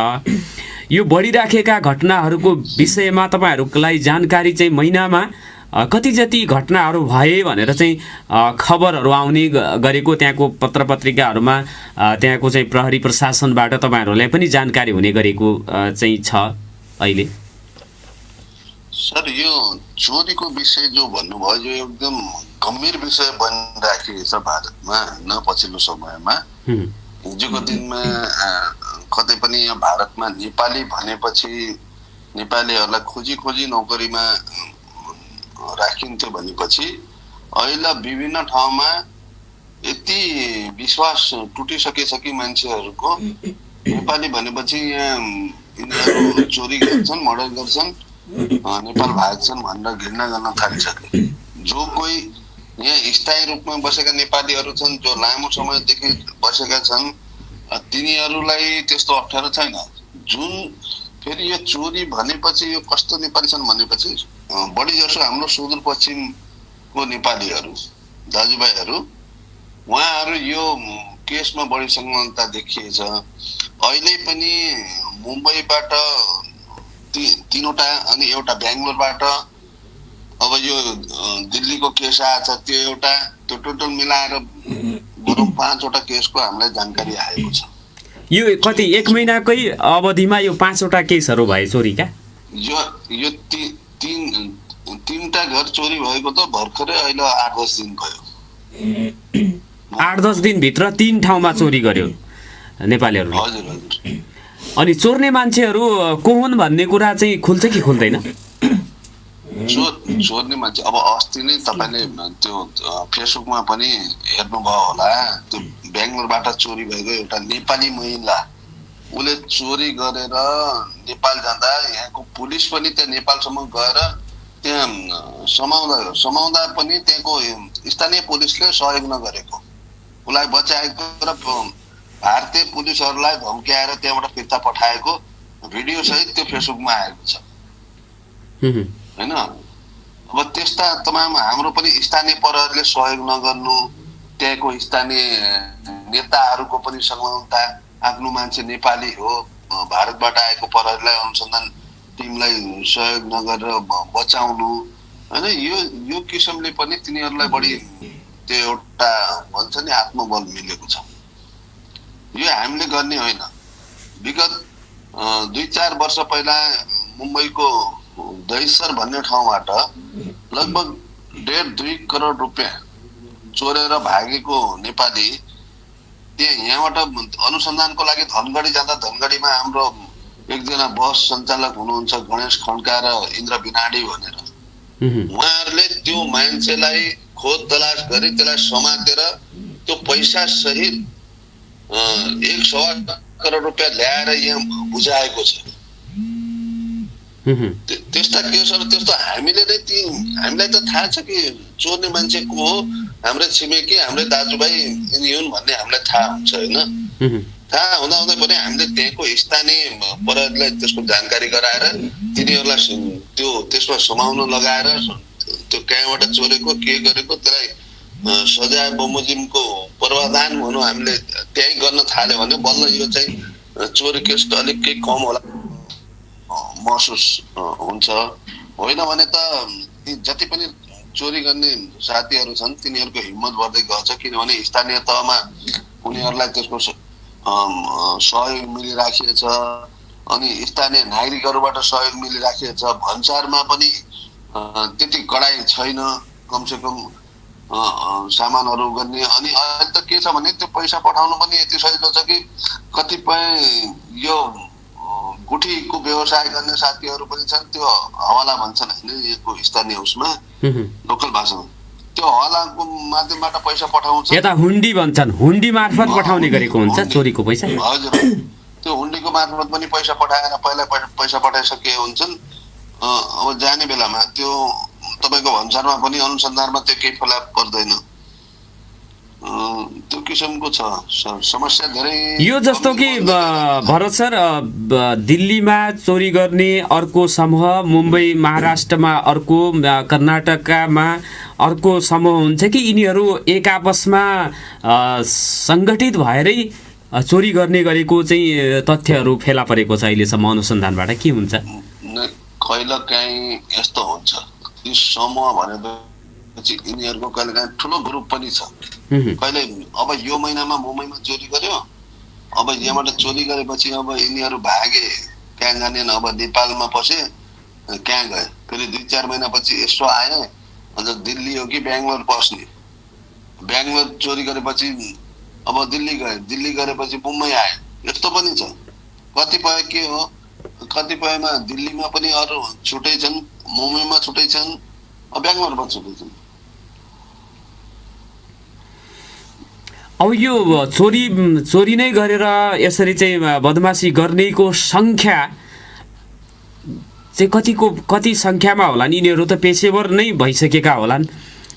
Speaker 1: यो बढिराखेका घटनाहरूको विषयमा तपाईँहरूलाई जानकारी चाहिँ महिनामा कति जति घटनाहरू भए भनेर चाहिँ खबरहरू आउने गरेको, त्यहाँको पत्रपत्रिकाहरूमा त्यहाँको चाहिँ प्रहरी प्रशासनबाट तपाईँहरूलाई पनि जानकारी हुने गरेको चाहिँ छ अहिले?
Speaker 3: सर, यो चोरीको विषय जो भन्नुभयो यो एकदम गम्भीर विषय बनिराखेको छ भारतमा न पछिल्लो समयमा। हिजोको दिनमा कतै पनि यहाँ भारतमा नेपाली भनेपछि नेपालीहरूलाई खोजी नोकरीमा राखिन्थ्यो भनेपछि अहिले विभिन्न ठाउँमा यति विश्वास टुटिसकेछ कि मान्छेहरूको नेपाली भनेपछि यहाँ यिनीहरू चोरी गर्छन्, मर्डर गर्छन् नेपाल भाग छन् भनेर घृणा गर्न थालिसके। जो कोही यहाँ स्थायी रूपमा बसेका नेपालीहरू छन्, जो लामो समयदेखि बसेका छन्, तिनीहरूलाई त्यस्तो अप्ठ्यारो छैन। जुन फेरि यो चोरी भनेपछि यो कस्तो नेपाली छन् भनेपछि बढी जसो हाम्रो सुदूरपश्चिमको नेपालीहरू दाजुभाइहरू, उहाँहरू यो केसमा बढी संलग्नता देखिएछ। अहिले पनि मुम्बईबाट तीनवटा अनि एउटा बेङ्गलोरबाट अब यो दिल्लीको केस आएछ, त्यो एउटा, त्यो टोटल मिलाएर बरु 5वटा केसको हामीलाई जानकारी आएको छ।
Speaker 1: यो कति 1 महिनाकै अवधिमा यो 5वटा केसहरू भए चोरीका?
Speaker 3: यो तीनटा घर चोरी भएको त भर्खरै अहिले 8-10 दिन भयो।
Speaker 1: 8-10 दिनभित्र 3 ठाउँमा चोरी गर्यो नेपालीहरूले।
Speaker 3: हजुर हजुर।
Speaker 1: अनि चोर्ने मान्छेहरू को हुन् भन्ने कुरा चाहिँ खुल्छ कि खुल्दैन?
Speaker 3: चोर्ने मान्छे अब अस्ति नै तपाईँले त्यो फेसबुकमा पनि हेर्नुभयो होला, त्यो बेङ्गलोरबाट चोरी भएको एउटा नेपाली महिला, उसले चोरी गरेर नेपाल जाँदा यहाँको पुलिस पनि त्यहाँ नेपालसम्म गएर त्यहाँ समाउँदा पनि त्यहाँको स्थानीय पुलिसले सहयोग नगरेको, उसलाई बचाएको र भारतीय पुलिसहरूलाई धम्क्याएर त्यहाँबाट फिर्ता पठाएको भिडियो सहित त्यो फेसबुकमा आएको छ होइन। अब त्यस्ता तमाम हाम्रो पनि स्थानीय प्रहरीले सहयोग नगर्नु, त्यहाँको स्थानीय नेताहरूको पनि संलग्नता, आफ्नो मान्छे नेपाली हो, भारतबाट आएको प्रहरीलाई अनुसन्धान टिमलाई सहयोग नगरेर बचाउनु होइन, यो किसिमले पनि तिनीहरूलाई बढी त्यो एउटा भन्छ नि आत्मबल मिलेको छ। यो हामीले गर्ने होइन। विगत 2-4 वर्ष पहिला मुम्बईको दहिसर भन्ने ठाउँबाट लगभग 1.5-2 करोड रुपियाँ चोरेर भागेको नेपाली यहाँबाट अनुसन्धानको लागि धनगढी जाँदा, धनगढीमा हाम्रो एकजना बस सञ्चालक हुनुहुन्छ गणेश खड्का र इन्द्र बिनाडी भनेर, उहाँहरूले त्यो मान्छेलाई खोज तलास गरी त्यसलाई समातेर त्यो पैसा सहित 1.25 करोड रुपियाँ ल्याएर यहाँ बुझाएको छ। त्यस्ता केसहरू त्यस्तो हामीलाई त थाहा छ कि चोर्ने मान्छे को हो, हाम्रै छिमेकी हाम्रै दाजुभाइ यिनी हुन् भन्ने हामीलाई थाहा हुन्छ होइन। थाहा हुँदा पनि हामीले त्यहाँको स्थानीय प्रहरीलाई त्यसको जानकारी गराएर तिनीहरूलाई त्यसमा समाउन लगाएर त्यो कहाँबाट चोरेको के गरेको त्यसलाई सजाय बमोजिमको प्रावधान भनौँ हामीले त्यही गर्न थाल्यो भने बल्ल यो चाहिँ चोरी केस त अलिक केही कम होला महसुस हुन्छ। होइन भने त जति पनि चोरी गर्ने साथीहरू छन् तिनीहरूको हिम्मत बढ्दै गएको छ, किनभने स्थानीय तहमा उनीहरूलाई त्यसको सहयोग मिलिराखेको छ अनि स्थानीय नागरिकहरूबाट सहयोग मिलिराखेको छ। भन्सारमा पनि त्यति कडाइ छैन, कमसेकम सामानहरू गर्ने। अनि अहिले त के छ भने त्यो पैसा पठाउनु पनि यति सजिलो छ कि कतिपय यो गुठीको व्यवसाय गर्ने साथीहरू पनि छन्, त्यो हवाला भन्छन् होइन यहाँको स्थानीय उसमा लोकल भाषामा, त्यो हवालाको माध्यमबाट पैसा पठाउँछ।
Speaker 1: यता हुन्डी भन्छन्, हुन्डी मार्फत पठाउने गरेको हुन्छ चोरीको पैसा।
Speaker 3: हजुर, त्यो हुन्डीको मार्फत पनि पैसा पठाएर पहिला पैसा पठाइसके हुन्छन्। अब जाने बेलामा त्यो तपाईँको भन्सारमा पनि अनुसन्धानमा त्यो केही फेला पर्दैन। त्यो किसिमको छ समस्या धेरै।
Speaker 1: यो जस्तो कि भरत सर, दिल्लीमा चोरी गर्ने अर्को समूह, मुम्बई महाराष्ट्रमा अर्को, कर्नाटकमा अर्को समूह हुन्छ कि यिनीहरू एक आपसमा सङ्गठित भएरै चोरी गर्ने गरेको चाहिँ तथ्यहरू फेला परेको छ अहिलेसम्म अनुसन्धानबाट, के हुन्छ?
Speaker 3: कहिलेकाहीँ यस्तो हुन्छ, यो समूह भनेपछि यिनीहरूको कहिलेकाहीँ ठुलो ग्रुप पनि छ। कहिले अब यो महिनामा मुम्बईमा चोरी गर्यो, अब यहाँबाट चोरी गरेपछि अब यिनीहरू भागे, कहाँ जाने, अब नेपालमा पसे, कहाँ गए, फेरि 2-4 महिनापछि यसो आए, अन्त दिल्ली हो कि बेङ्गलोर पस्ने, बेङ्गलोर चोरी गरेपछि अब दिल्ली गए, दिल्ली गरेपछि मुम्बई आए, यस्तो पनि छ। कतिपय के हो, कतिपयमा दिल्लीमा पनि अरू छुट्टै छन्, मुम्बईमा छुट्टै छन्, बेङ्गलोरमा छुट्टै छन्।
Speaker 1: अब यो चोरी नै गरेर यसरी चाहिँ बदमासी गर्नेको सङ्ख्या चाहिँ कति सङ्ख्यामा होलान्? यिनीहरू त पेसेवर नै भइसकेका होलान्,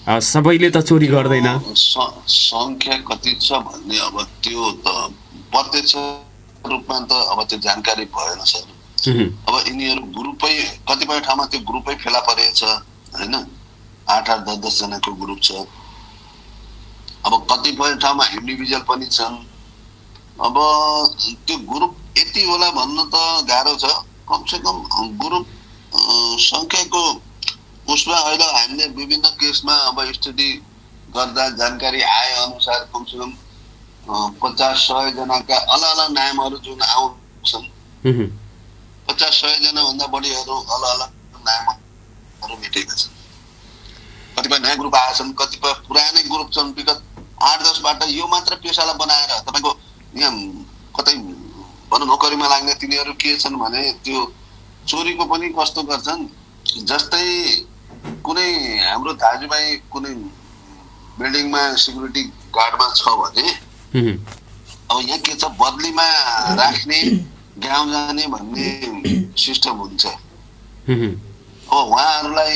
Speaker 1: सबैले त चोरी गर्दैन।
Speaker 3: सङ्ख्या कति छ भन्ने अब त्यो त प्रत्यक्ष रूपमा त अब त्यो जानकारी भएन सर। अब यिनीहरू ग्रुपै कतिपय ठाउँमा त्यो ग्रुपै फेला परेछ होइन, 8-8, 10-10 जनाको ग्रुप छ। अब कतिपय ठाउँमा इन्डिभिजुअल पनि छन्। अब त्यो ग्रुप यति होला भन्न त गाह्रो छ। कमसे कम ग्रुप सङ्ख्याको उसमा अहिले हामीले विभिन्न केसमा अब स्टडी गर्दा जानकारी आए अनुसार कमसेकम 50-100 जनाका अलग अलग नामहरू जुन आउँछन्, 50-100 जना भन्दा बढीहरू अलग अलग नामहरू भेटेका छन्। कतिपय नयाँ ग्रुप आएछन्, कतिपय पुरानै ग्रुप छन् विगत 8-10बाट यो मात्र पेसालाई बनाएर तपाईँको यहाँ कतै भनौँ नोकरीमा लाग्ने तिनीहरू के छन् भने त्यो चोरीको पनि कस्तो गर्छन्, जस्तै कुनै हाम्रो दाजुभाइ कुनै बिल्डिङमा सिक्युरिटी गार्डमा छ भने अब यहाँ के छ बदलीमा राख्ने गाउँ जाने भन्ने सिस्टम हुन्छ। अब उहाँहरूलाई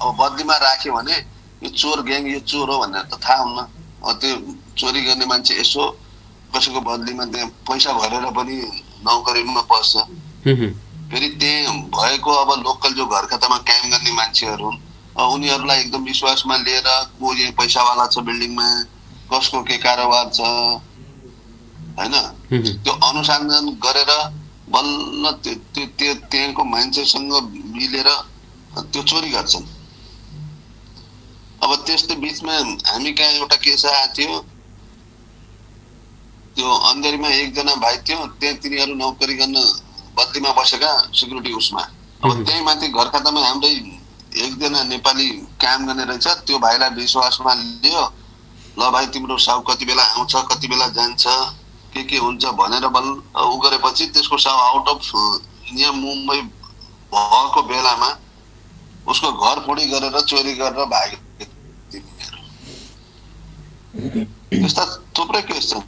Speaker 3: अब बदलीमा राख्यो भने यो चोर ग्याङ यो चोर हो भनेर त थाहा हुन्न। अब त्यो चोरी गर्ने मान्छे यसो कसैको बदलीमा त्यहाँ पैसा भरेर पनि नौकरीमा पस्छ। फेरि त्यहाँ भएको अब लोकल जो घर खातामा काम गर्ने मान्छेहरू उनीहरूलाई एकदम विश्वासमा लिएर को यहाँ पैसावाला छ बिल्डिङमा, कसको के कारोबार छ होइन, त्यो अनुसन्धान गरेर बल्ल त्यो त्यहाँको मान्छेसँग मिलेर त्यो चोरी गर्छन्। अब त्यस्तो बिचमा हामी कहाँ एउटा केस आएको थियो, त्यो अन्धेरीमा एकजना भाइ थियो, त्यहाँ तिनीहरू नौकरी गर्न बदलीमा बसेका सिक्युरिटी उसमा। अब त्यही माथि घर खातामा हाम्रै एकजना नेपाली काम गर्ने रहेछ, त्यो भाइलाई विश्वासमा लियो, ल भाइ तिम्रो साउ कति बेला आउँछ कति बेला जान्छ के हुन्छ भनेर बल्ल उ गरेपछि त्यसको साउ आउट अफ यहाँ मुम्बई भएको बेलामा उसको घर फोडी गरेर चोरी गरेर भागे तिनीहरू। त्यस्ता थुप्रै केस छन्,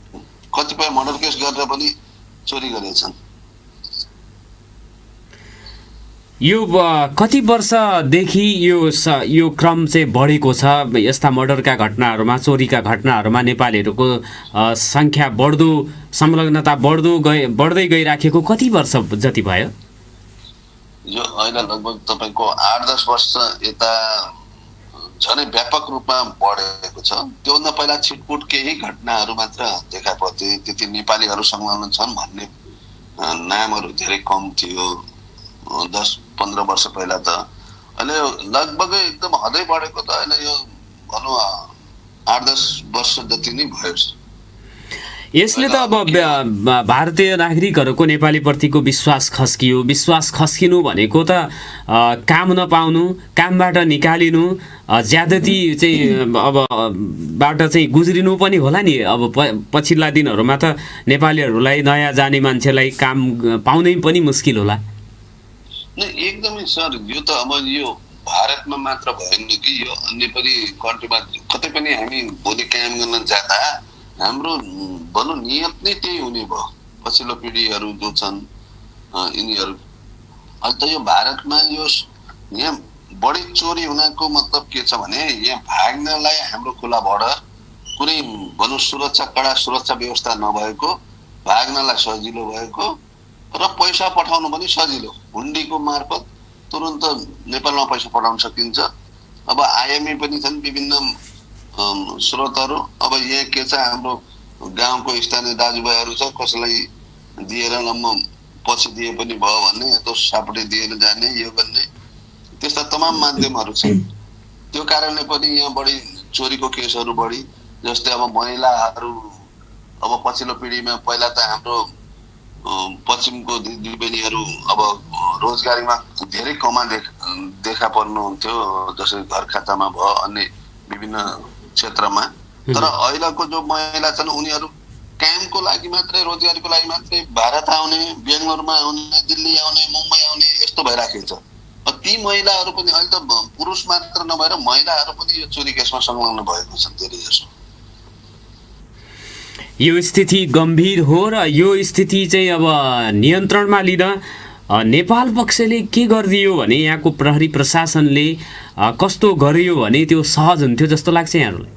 Speaker 3: कतिपय मर्डर केस गरेर पनि चोरी गरेछन्।
Speaker 1: यो कति वर्षदेखि यो क्रम चाहिँ बढेको छ? यस्ता मर्डरका घटनाहरूमा, चोरीका घटनाहरूमा नेपालीहरूको सङ्ख्या बढ्दो, संलग्नता बढ्दै गइराखेको कति वर्ष जति भयो?
Speaker 3: यो अहिले लगभग तपाईँको 8-10 वर्ष यता झनै व्यापक रूपमा बढेको छ। त्योभन्दा पहिला छिटपुट केही घटनाहरू मात्र देखा पर्थे, त्यति नेपालीहरू संलग्न छन् भन्ने नामहरू धेरै कम थियो 10-15 वर्ष पहिला त। अहिले लगभग एकदम हदै बढेको त अहिले यो भनौँ 8-10 वर्ष जति नै भयो।
Speaker 1: यसले त अब भारतीय नागरिकहरूको नेपालीप्रतिको विश्वास खस्कियो। विश्वास खस्किनु भनेको त काम नपाउनु, कामबाट निकालिनु, ज्यादती चाहिँ अब बाट चाहिँ गुज्रिनु पनि होला नि। अब पछिल्ला दिनहरूमा त नेपालीहरूलाई नयाँ जाने मान्छेलाई काम पाउनै पनि मुस्किल होला।
Speaker 3: एकदमै सर, यो त अब यो भारतमा मात्र भएन कि यो अन्य पनि कन्ट्रीमा कतै पनि हामी भोलि काम गर्न जाँदा हाम्रो भनौँ नियत नै त्यही हुने भयो। पछिल्लो पिँढीहरू जो छन् यिनीहरू अहिले त यो भारतमा यो यहाँ बढी चोरी हुनको मतलब के छ भने यहाँ भाग्नलाई हाम्रो खुला बोर्डर, कुनै भनौँ सुरक्षा कडा सुरक्षा व्यवस्था नभएको, भाग्नलाई सजिलो भएको र पैसा पठाउनु पनि सजिलो, हुन्डीको मार्फत तुरुन्त नेपालमा पैसा पठाउन सकिन्छ। अब आइएमए पनि छन् विभिन्न स्रोतहरू। अब यहाँ के छ हाम्रो गाउँको स्थानीय दाजुभाइहरू छ, कसैलाई दिएर ल म पछि दिए पनि भयो भन्ने, यस्तो सापटी दिएर जाने, यो गर्ने, त्यस्ता तमाम माध्यमहरू छन्। त्यो कारणले पनि यहाँ बढी चोरीको केसहरू बढी। जस्तै अब महिलाहरू अब पछिल्लो पिँढीमा पहिला त हाम्रो पश्चिमको दिदीबहिनीहरू अब रोजगारीमा धेरै कमा देखा पर्नुहुन्थ्यो, जसरी घर खातामा भयो अन्य विभिन्न क्षेत्रमा। तर अहिलेको जो महिला छन् उनीहरू कामको लागि मात्रै, रोजगारीको लागि मात्रै भारत आउने, बेङ्गलोरमा आउने, दिल्ली आउने, मुम्बई आउने यस्तो भइराखेको छ। ती महिलाहरू पनि अहिले त पुरुष मात्र नभएर महिलाहरू पनि यो चोरी केसमा संलग्न भएको छन् धेरै जसो।
Speaker 1: यो स्थिति गम्भीर हो र यो स्थिति चाहिँ अब नियन्त्रणमा लिन नेपाल पक्षले के गरिदियो भने यहाँको प्रहरी प्रशासनले कस्तो गरियो भने त्यो सहज हुन्थ्यो जस्तो लाग्छ यहाँहरूलाई?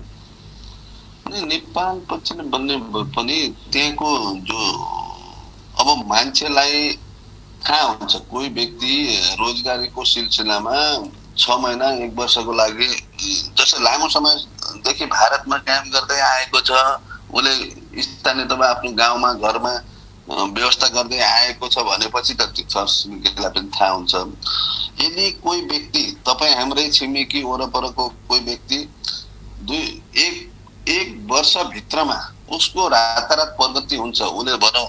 Speaker 3: नेपाल पक्षले भन्ने पनि त्यहाँको जो अब मान्छेलाई कहाँ हुन्छ, कोही व्यक्ति रोजगारीको सिलसिलामा 6 महिना 1 वर्षको लागि जस्तो लामो समयदेखि भारतमा काम गर्दै आएको छ, उसले स्थानीय तपाईँ आफ्नो गाउँमा घरमा व्यवस्था गर्दै आएको छ भनेपछि त छरछिमेकीलाई पनि थाहा हुन्छ। यदि कोही व्यक्ति तपाईँ हाम्रै छिमेकी वरपरको कोही व्यक्ति एक वर्षभित्रमा उसको रातारात प्रगति हुन्छ, उसले भनौँ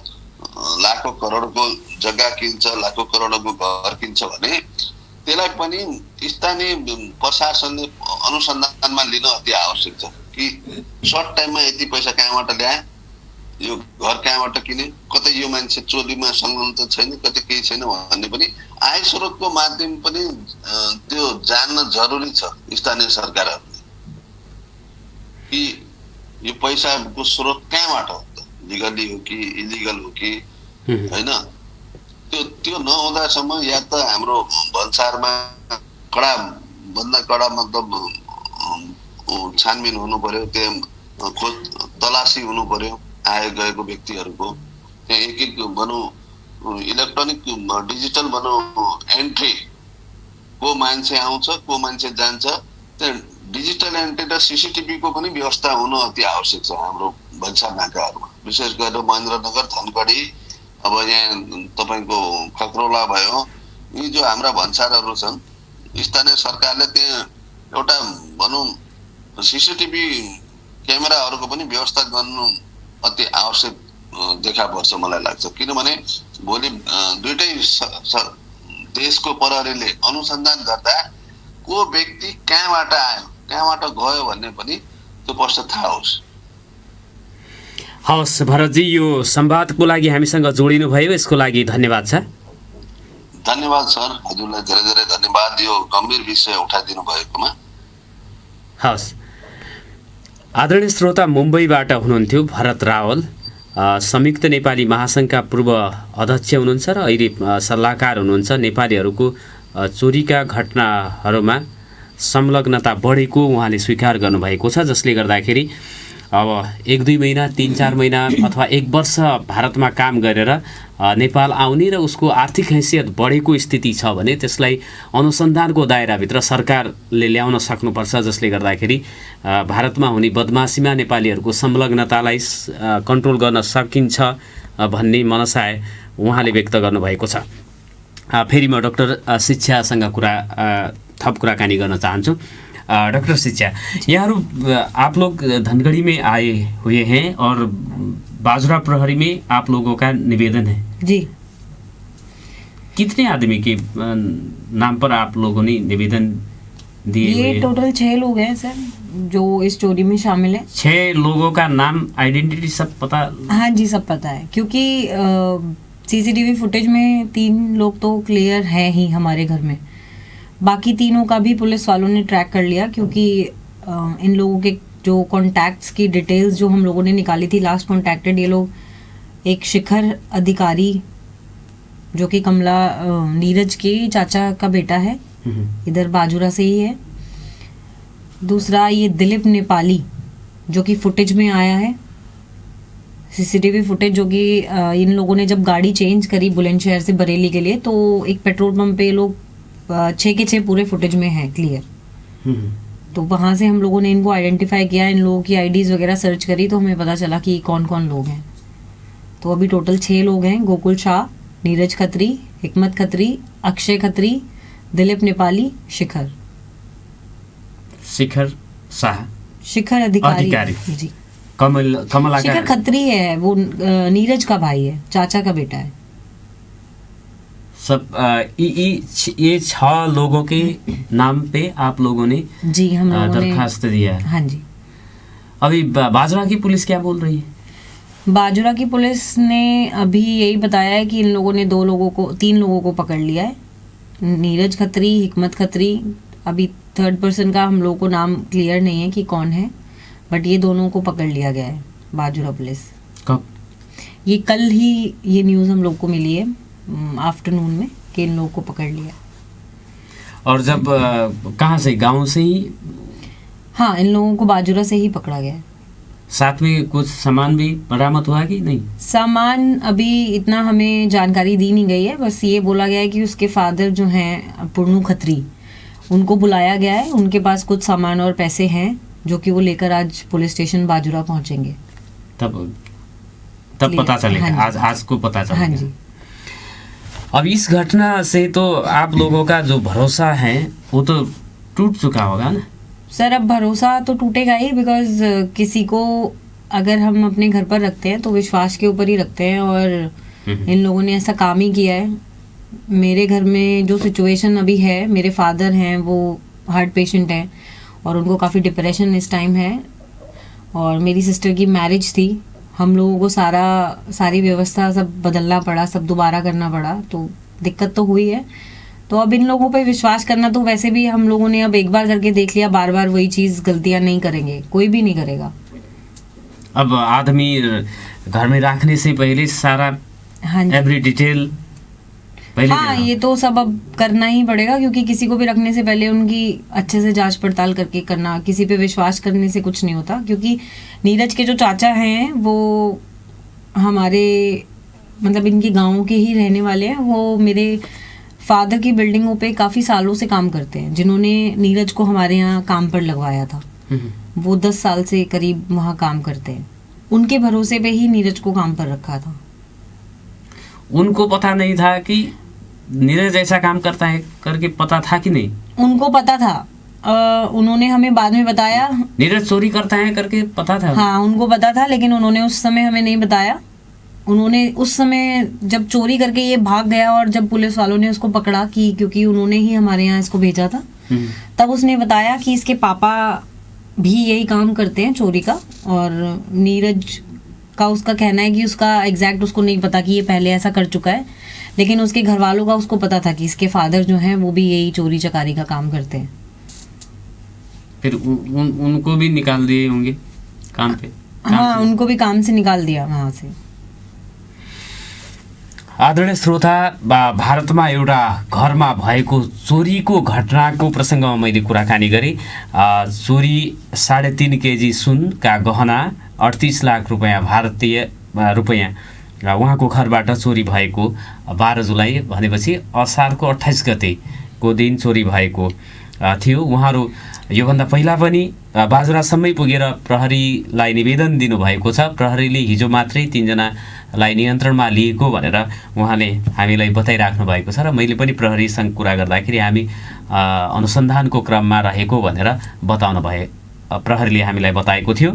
Speaker 3: लाखौँ करोडको जग्गा किन्छ, लाखौँ करोडको घर किन्छ भने त्यसलाई पनि स्थानीय प्रशासनले अनुसन्धानमा लिन अति आवश्यक छ कि सर्ट टाइममा यति पैसा कहाँबाट ल्याए, यो घर कहाँबाट किने, कतै यो मान्छे चोरीमा संलग्न त छैन, कतै केही छैन भन्ने पनि आय स्रोतको माध्यम पनि त्यो जान्न जरुरी छ स्थानीय सरकारहरूले कि यो पैसाको स्रोत कहाँबाट हो त, लिगली हो कि इलिगल हो कि होइन। त्यो नहुँदासम्म या त हाम्रो भन्सारमा कडा भन्दा कडा मतलब छानबिन हुनु पर्यो, त्यहाँ खोज तलासी हुनु पर्यो आए गएको व्यक्तिहरूको, त्यहाँ एक भनौँ इलेक्ट्रोनिक डिजिटल भनौँ एन्ट्री को मान्छे आउँछ को मान्छे जान्छ, त्यहाँ डिजिटल एन्ट्री र सीसीटीभीको पनि व्यवस्था हुनु अति आवश्यक छ हाम्रो भन्सार नाकाहरूमा, विशेष गरेर महेन्द्रनगर, धनगढी, अब यहाँ तपाईँको खक्रौला भयो, यी जो हाम्रा भन्सारहरू छन् स्थानीय सरकारले त्यहाँ एउटा भनौँ सीसीटीभी क्यामेराहरूको पनि व्यवस्था गर्नु अति आवश्यक देखा पर्छ मलाई लाग्छ। किनभने भोलि दुईटै देशको प्रहरीले अनुसन्धान गर्दा को व्यक्ति कहाँबाट आयो कहाँबाट गयो भन्ने पनि त्यो प्रश्न थाहा होस्।
Speaker 1: हवस् भरतजी, यो संवादको लागि हामीसँग जोडिनु भयो, यसको लागि धन्यवाद छ।
Speaker 3: धन्यवाद सर, हजुरलाई धेरै धेरै धन्यवाद यो गम्भीर विषय उठाइदिनु भएकोमा।
Speaker 1: हवस्, आदरणीय श्रोता, मुम्बईबाट हुनुहुन्थ्यो भरत रावल, संयुक्त नेपाली महासङ्घका पूर्व अध्यक्ष हुनुहुन्छ र अहिले सल्लाहकार हुनुहुन्छ। नेपालीहरूको चोरीका घटनाहरूमा संलग्नता बढेको उहाँले स्वीकार गर्नुभएको छ, जसले गर्दाखेरि अब 1-2 महिना 3-4 महिना अथवा 1 वर्ष भारतमा काम गरेर नेपाल आउने र उसको आर्थिक हैसियत बढेको स्थिति छ भने त्यसलाई अनुसन्धानको दायराभित्र सरकारले ल्याउन सक्नुपर्छ, जसले गर्दाखेरि भारतमा हुने बदमासीमा नेपालीहरूको संलग्नतालाई कन्ट्रोल गर्न सकिन्छ भन्ने मनसाय उहाँले व्यक्त गर्नुभएको छ। फेरि म डाक्टर शिक्षासँग थप कुराकानी गर्न चाहन्छु। डॉक्टर शिक्षा, यहाँ आप लोग धनगढ़ी में आए हुए हैं और बाजुरा प्रहरी में आप लोगों का निवेदन है
Speaker 2: जी।
Speaker 1: कितने आदमी के नाम पर आप लोगों ने निवेदन दिए?
Speaker 2: ये टोटल 6 लोग हैं सर जो इस स्टोरी में शामिल है।
Speaker 1: 6 लोगों का नाम, आइडेंटिटी सब पता?
Speaker 2: हाँ जी, सब पता है, क्योंकि सीसीटीवी फुटेज में 3 लोग तो क्लियर है ही हमारे घर में, बाकी तीनों का भी पुलिस वालों ने ट्रैक कर लिया, क्योंकि इन लोगों के जो कॉन्टैक्ट्स की डिटेल्स जो हम लोगों ने निकाली थी, लास्ट कॉन्टैक्टेड ये लोग एक शिखर अधिकारी जो कि कमला नीरज के चाचा का बेटा है, इधर बाजुरा से ही है। दूसरा ये दिलीप नेपाली जो कि फुटेज में आया है, सीसीटीवी फुटेज जो कि इन लोगों ने जब गाड़ी चेंज करी बुलंदशहर से बरेली के लिए, तो एक पेट्रोल पंप पे लोग 6 के 6 पूरे फुटेज में है क्लियर। तो वहाँ से हम लोगों ने इनको आइडेंटिफाई किया, इन लोगों की आईडीज वगैरह सर्च करी तो हमें पता चला कि कौन कौन लोग हैं। तो अभी टोटल 6 लोग हैं, गोकुल शाह, नीरज खत्री, हिकमत खत्री, अक्षय खत्री, दिलीप नेपाली, शिखर
Speaker 1: शाह,
Speaker 2: शिखर अधिकारी जी।
Speaker 1: कमला
Speaker 2: शिखर खत्री है, वो नीरज का भाई है, चाचा का बेटा है।
Speaker 1: सब ये 6 लोगों के नाम पे आप लोगों ने
Speaker 2: जी हम लोगों ने
Speaker 1: दरखास्त दिया है।
Speaker 2: हाँ जी।
Speaker 1: अभी बाजुरा की पुलिस क्या बोल रही है?
Speaker 2: बाजुरा की पुलिस ने अभी यही बताया है कि इन लोगों ने 3 लोगों को पकड़ लिया है, नीरज खत्री, हिकमत खत्री। अभी 3rd पर्सन का हम लोगों को नाम क्लियर नहीं है कि कौन है, बट ये दोनों को पकड़ लिया गया है बाजुरा पुलिस।
Speaker 1: कब?
Speaker 2: ये कल ही ये न्यूज़ हम लोग को मिली है, आफ्टरनून में कि इन लोगों को पकड़ लिया।
Speaker 1: और जब कहाँ से, गांव से ही?
Speaker 2: हाँ, इन लोगों को बाजुरा से ही पकड़ा गया है।
Speaker 1: साथ में कुछ सामान भी बरामद हुआ कि नहीं?
Speaker 2: सामान अभी इतना हमें जानकारी दी नहीं गई है, बस ये बोला गया है कि उसके फादर जो हैं पुरनू खत्री, उनको बुलाया गया है, उनके पास कुछ सामान और पैसे हैं जो कि वो लेकर आज पुलिस स्टेशन बाजुरा पहुंचेंगे।
Speaker 1: तब पता चलेगा।
Speaker 2: हाँ
Speaker 1: आज को पता चलेगा।
Speaker 2: हाँ जी।
Speaker 1: अब इस घटना से तो आप लोगों का जो भरोसा है वो तो टूट चुका होगा ना?
Speaker 2: सर, अब भरोसा तो टूटेगा ही, बिकॉज किसी को अगर हम अपने घर पर रखते हैं तो विश्वास के ऊपर ही रखते हैं, और इन लोगों ने ऐसा काम ही किया है। मेरे घर में जो सिचुएशन अभी है, मेरे फादर हैं वो हार्ट पेशेंट हैं और उनको काफ़ी डिप्रेशन इस टाइम है, और मेरी सिस्टर की मैरिज थी, हम लोगों को सारी व्यवस्था सब बदलना पड़ा, सब दोबारा करना पड़ा, तो दिक्कत तो हुई है। तो अब इन लोगों पे विश्वास करना तो वैसे भी हम लोगों ने अब एक बार करके देख लिया, बार बार वही चीज़, गलतियां नहीं करेंगे, कोई भी नहीं करेगा।
Speaker 1: अब आदमी घर में रखने से पहले सारा
Speaker 2: हाँ जी,
Speaker 1: एवरी डिटेल पहले
Speaker 2: हाँ, ये तो सब अब करना ही पड़ेगा, क्योंकि किसी को भी रखने से पहले उनकी अच्छे से जांच पड़ताल करके करना। किसी पे विश्वास करने से कुछ नहीं होता, क्योंकि नीरज के जो चाचा हैं वो हमारे मतलब इनके गांव के ही रहने वाले हैं। वो मेरे फादर की बिल्डिंगों पे काफ़ी सालों से काम करते हैं, जिन्होंने नीरज को हमारे यहाँ काम पर लगवाया था। वो 10 साल से करीब वहाँ काम करते हैं। उनके भरोसे पे ही नीरज को काम पर रखा था।
Speaker 1: उनको पता नहीं था कि नीरज ऐसा काम करता है करके? पता था कि नहीं?
Speaker 2: उनको पता था, उन्होंने हमें बाद में बताया।
Speaker 1: नीरज चोरी करता है करके पता था?
Speaker 2: हाँ, उनको पता था, लेकिन उन्होंने उस समय हमें नहीं बताया। उन्होंने उस समय जब चोरी करके ये भाग गया और जब पुलिस वालों ने उसको पकड़ा, कि क्योंकि उन्होंने ही हमारे यहाँ इसको भेजा था, तब उसने बताया कि इसके पापा भी यही काम करते हैं चोरी का। और नीरज का उसका कहना है कि उसका एग्जैक्ट उसको नहीं पता कि ये पहले ऐसा कर चुका है, लेकिन उसके घर वालों का उसको पता था कि इसके फादर जो हैं वो भी यही चोरी चकारी का काम करते हैं।
Speaker 1: फिर उनको भी निकाल दिए होंगे काम पे?
Speaker 2: हाँ, उनको भी काम से निकाल दिया वहाँ से।
Speaker 1: आदरणीय श्रोता, भारतमा एउटा घरमा भएको चोरीको घटनाको प्रसङ्गमा मैले कुराकानी गरेँ। चोरी 3.5 केजी सुनका गहना 38 लाख रुपियाँ भारतीय रुपियाँ उहाँको घरबाट चोरी भएको 12 जुलाई भनेपछि असारको 28 गतेको दिन चोरी भएको थियो। उहाँहरू योभन्दा पहिला पनि बाजुरासम्मै पुगेर प्रहरीलाई निवेदन दिनुभएको छ। प्रहरीले हिजो मात्रै 3 जनालाई नियन्त्रणमा लिएको भनेर उहाँले हामीलाई बताइराख्नु भएको छ, र मैले पनि प्रहरीसँग कुरा गर्दाखेरि हामी अनुसन्धानको क्रममा रहेको भनेर बताउनु भए प्रहरीले हामीलाई बताएको थियो।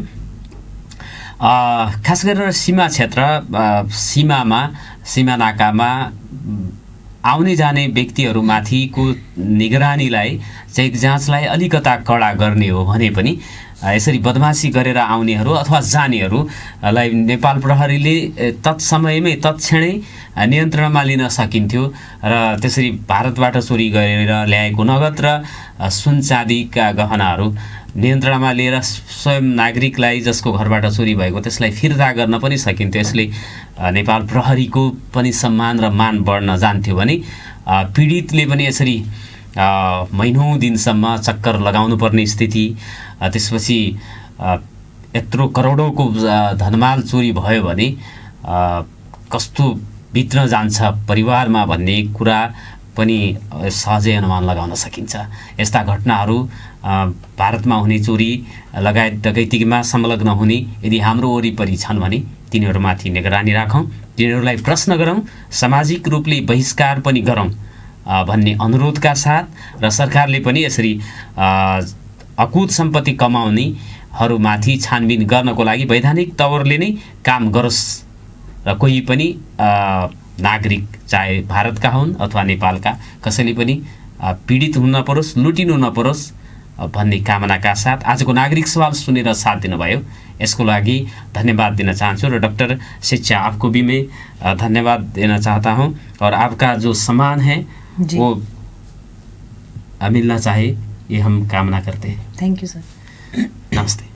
Speaker 1: खास गरेर सीमा क्षेत्र, सीमा नाकामा आउने जाने व्यक्तिहरूमाथिको निगरानीलाई, चेक जाँचलाई अलिकता कडा गर्ने हो भने पनि यसरी बदमासी गरेर आउनेहरू अथवा जानेहरूलाई नेपाल प्रहरीले तत्समयमै तत्क्षणै नियन्त्रणमा लिन सकिन्थ्यो, र त्यसरी भारतबाट चोरी गरेर ल्याएको नगद र सुन चाँदीका गहनाहरू नियन्त्रणमा लिएर स्वयं नागरिकलाई जसको घरबाट चोरी भएको त्यसलाई फिर्ता गर्न पनि सकिन्थ्यो। यसले नेपाल प्रहरीको पनि सम्मान र मान बढ्न जान्थ्यो भने पीडितले पनि यसरी महिनौँ दिनसम्म चक्कर लगाउनु पर्ने स्थिति, त्यसपछि यत्रो करोडौँको धनमाल चोरी भयो भने कस्तो बित्न जान्छ परिवारमा भन्ने कुरा पनि सहजै अनुमान लगाउन सकिन्छ। यस्ता घटनाहरू भारतमा हुने चोरी लगायत डकैतीमा संलग्न हुने यदि हाम्रो वरिपरि छन् भने तिनीहरूमाथि निगरानी राखौँ, तिनीहरूलाई प्रश्न गरौँ, सामाजिक रूपले बहिष्कार पनि गरौँ भन्ने अनुरोधका साथ, र सरकारले पनि यसरी अकुत सम्पत्ति कमाउनेहरूमाथि छानबिन गर्नको लागि वैधानिक तवरले नै काम गरोस्, र कोही पनि नागरिक चाहे भारतका हुन् अथवा नेपालका कसैले पनि पीडित हुन नपरोस्, लुटिनु नपरोस् भन्ने कामनाका साथ आजको नागरिक सवाल सुनेर साथ दिनुभयो, यसको लागि धन्यवाद दिन चाहन्छु। र डॉक्टर शिक्षा, आपको भी मैं धन्यवाद देना चाहता हूँ, और आपका जो सम्मान है वो मिलना चाहिए, ये हम कामना करते हैं।
Speaker 2: Thank you sir.
Speaker 1: नमस्ते।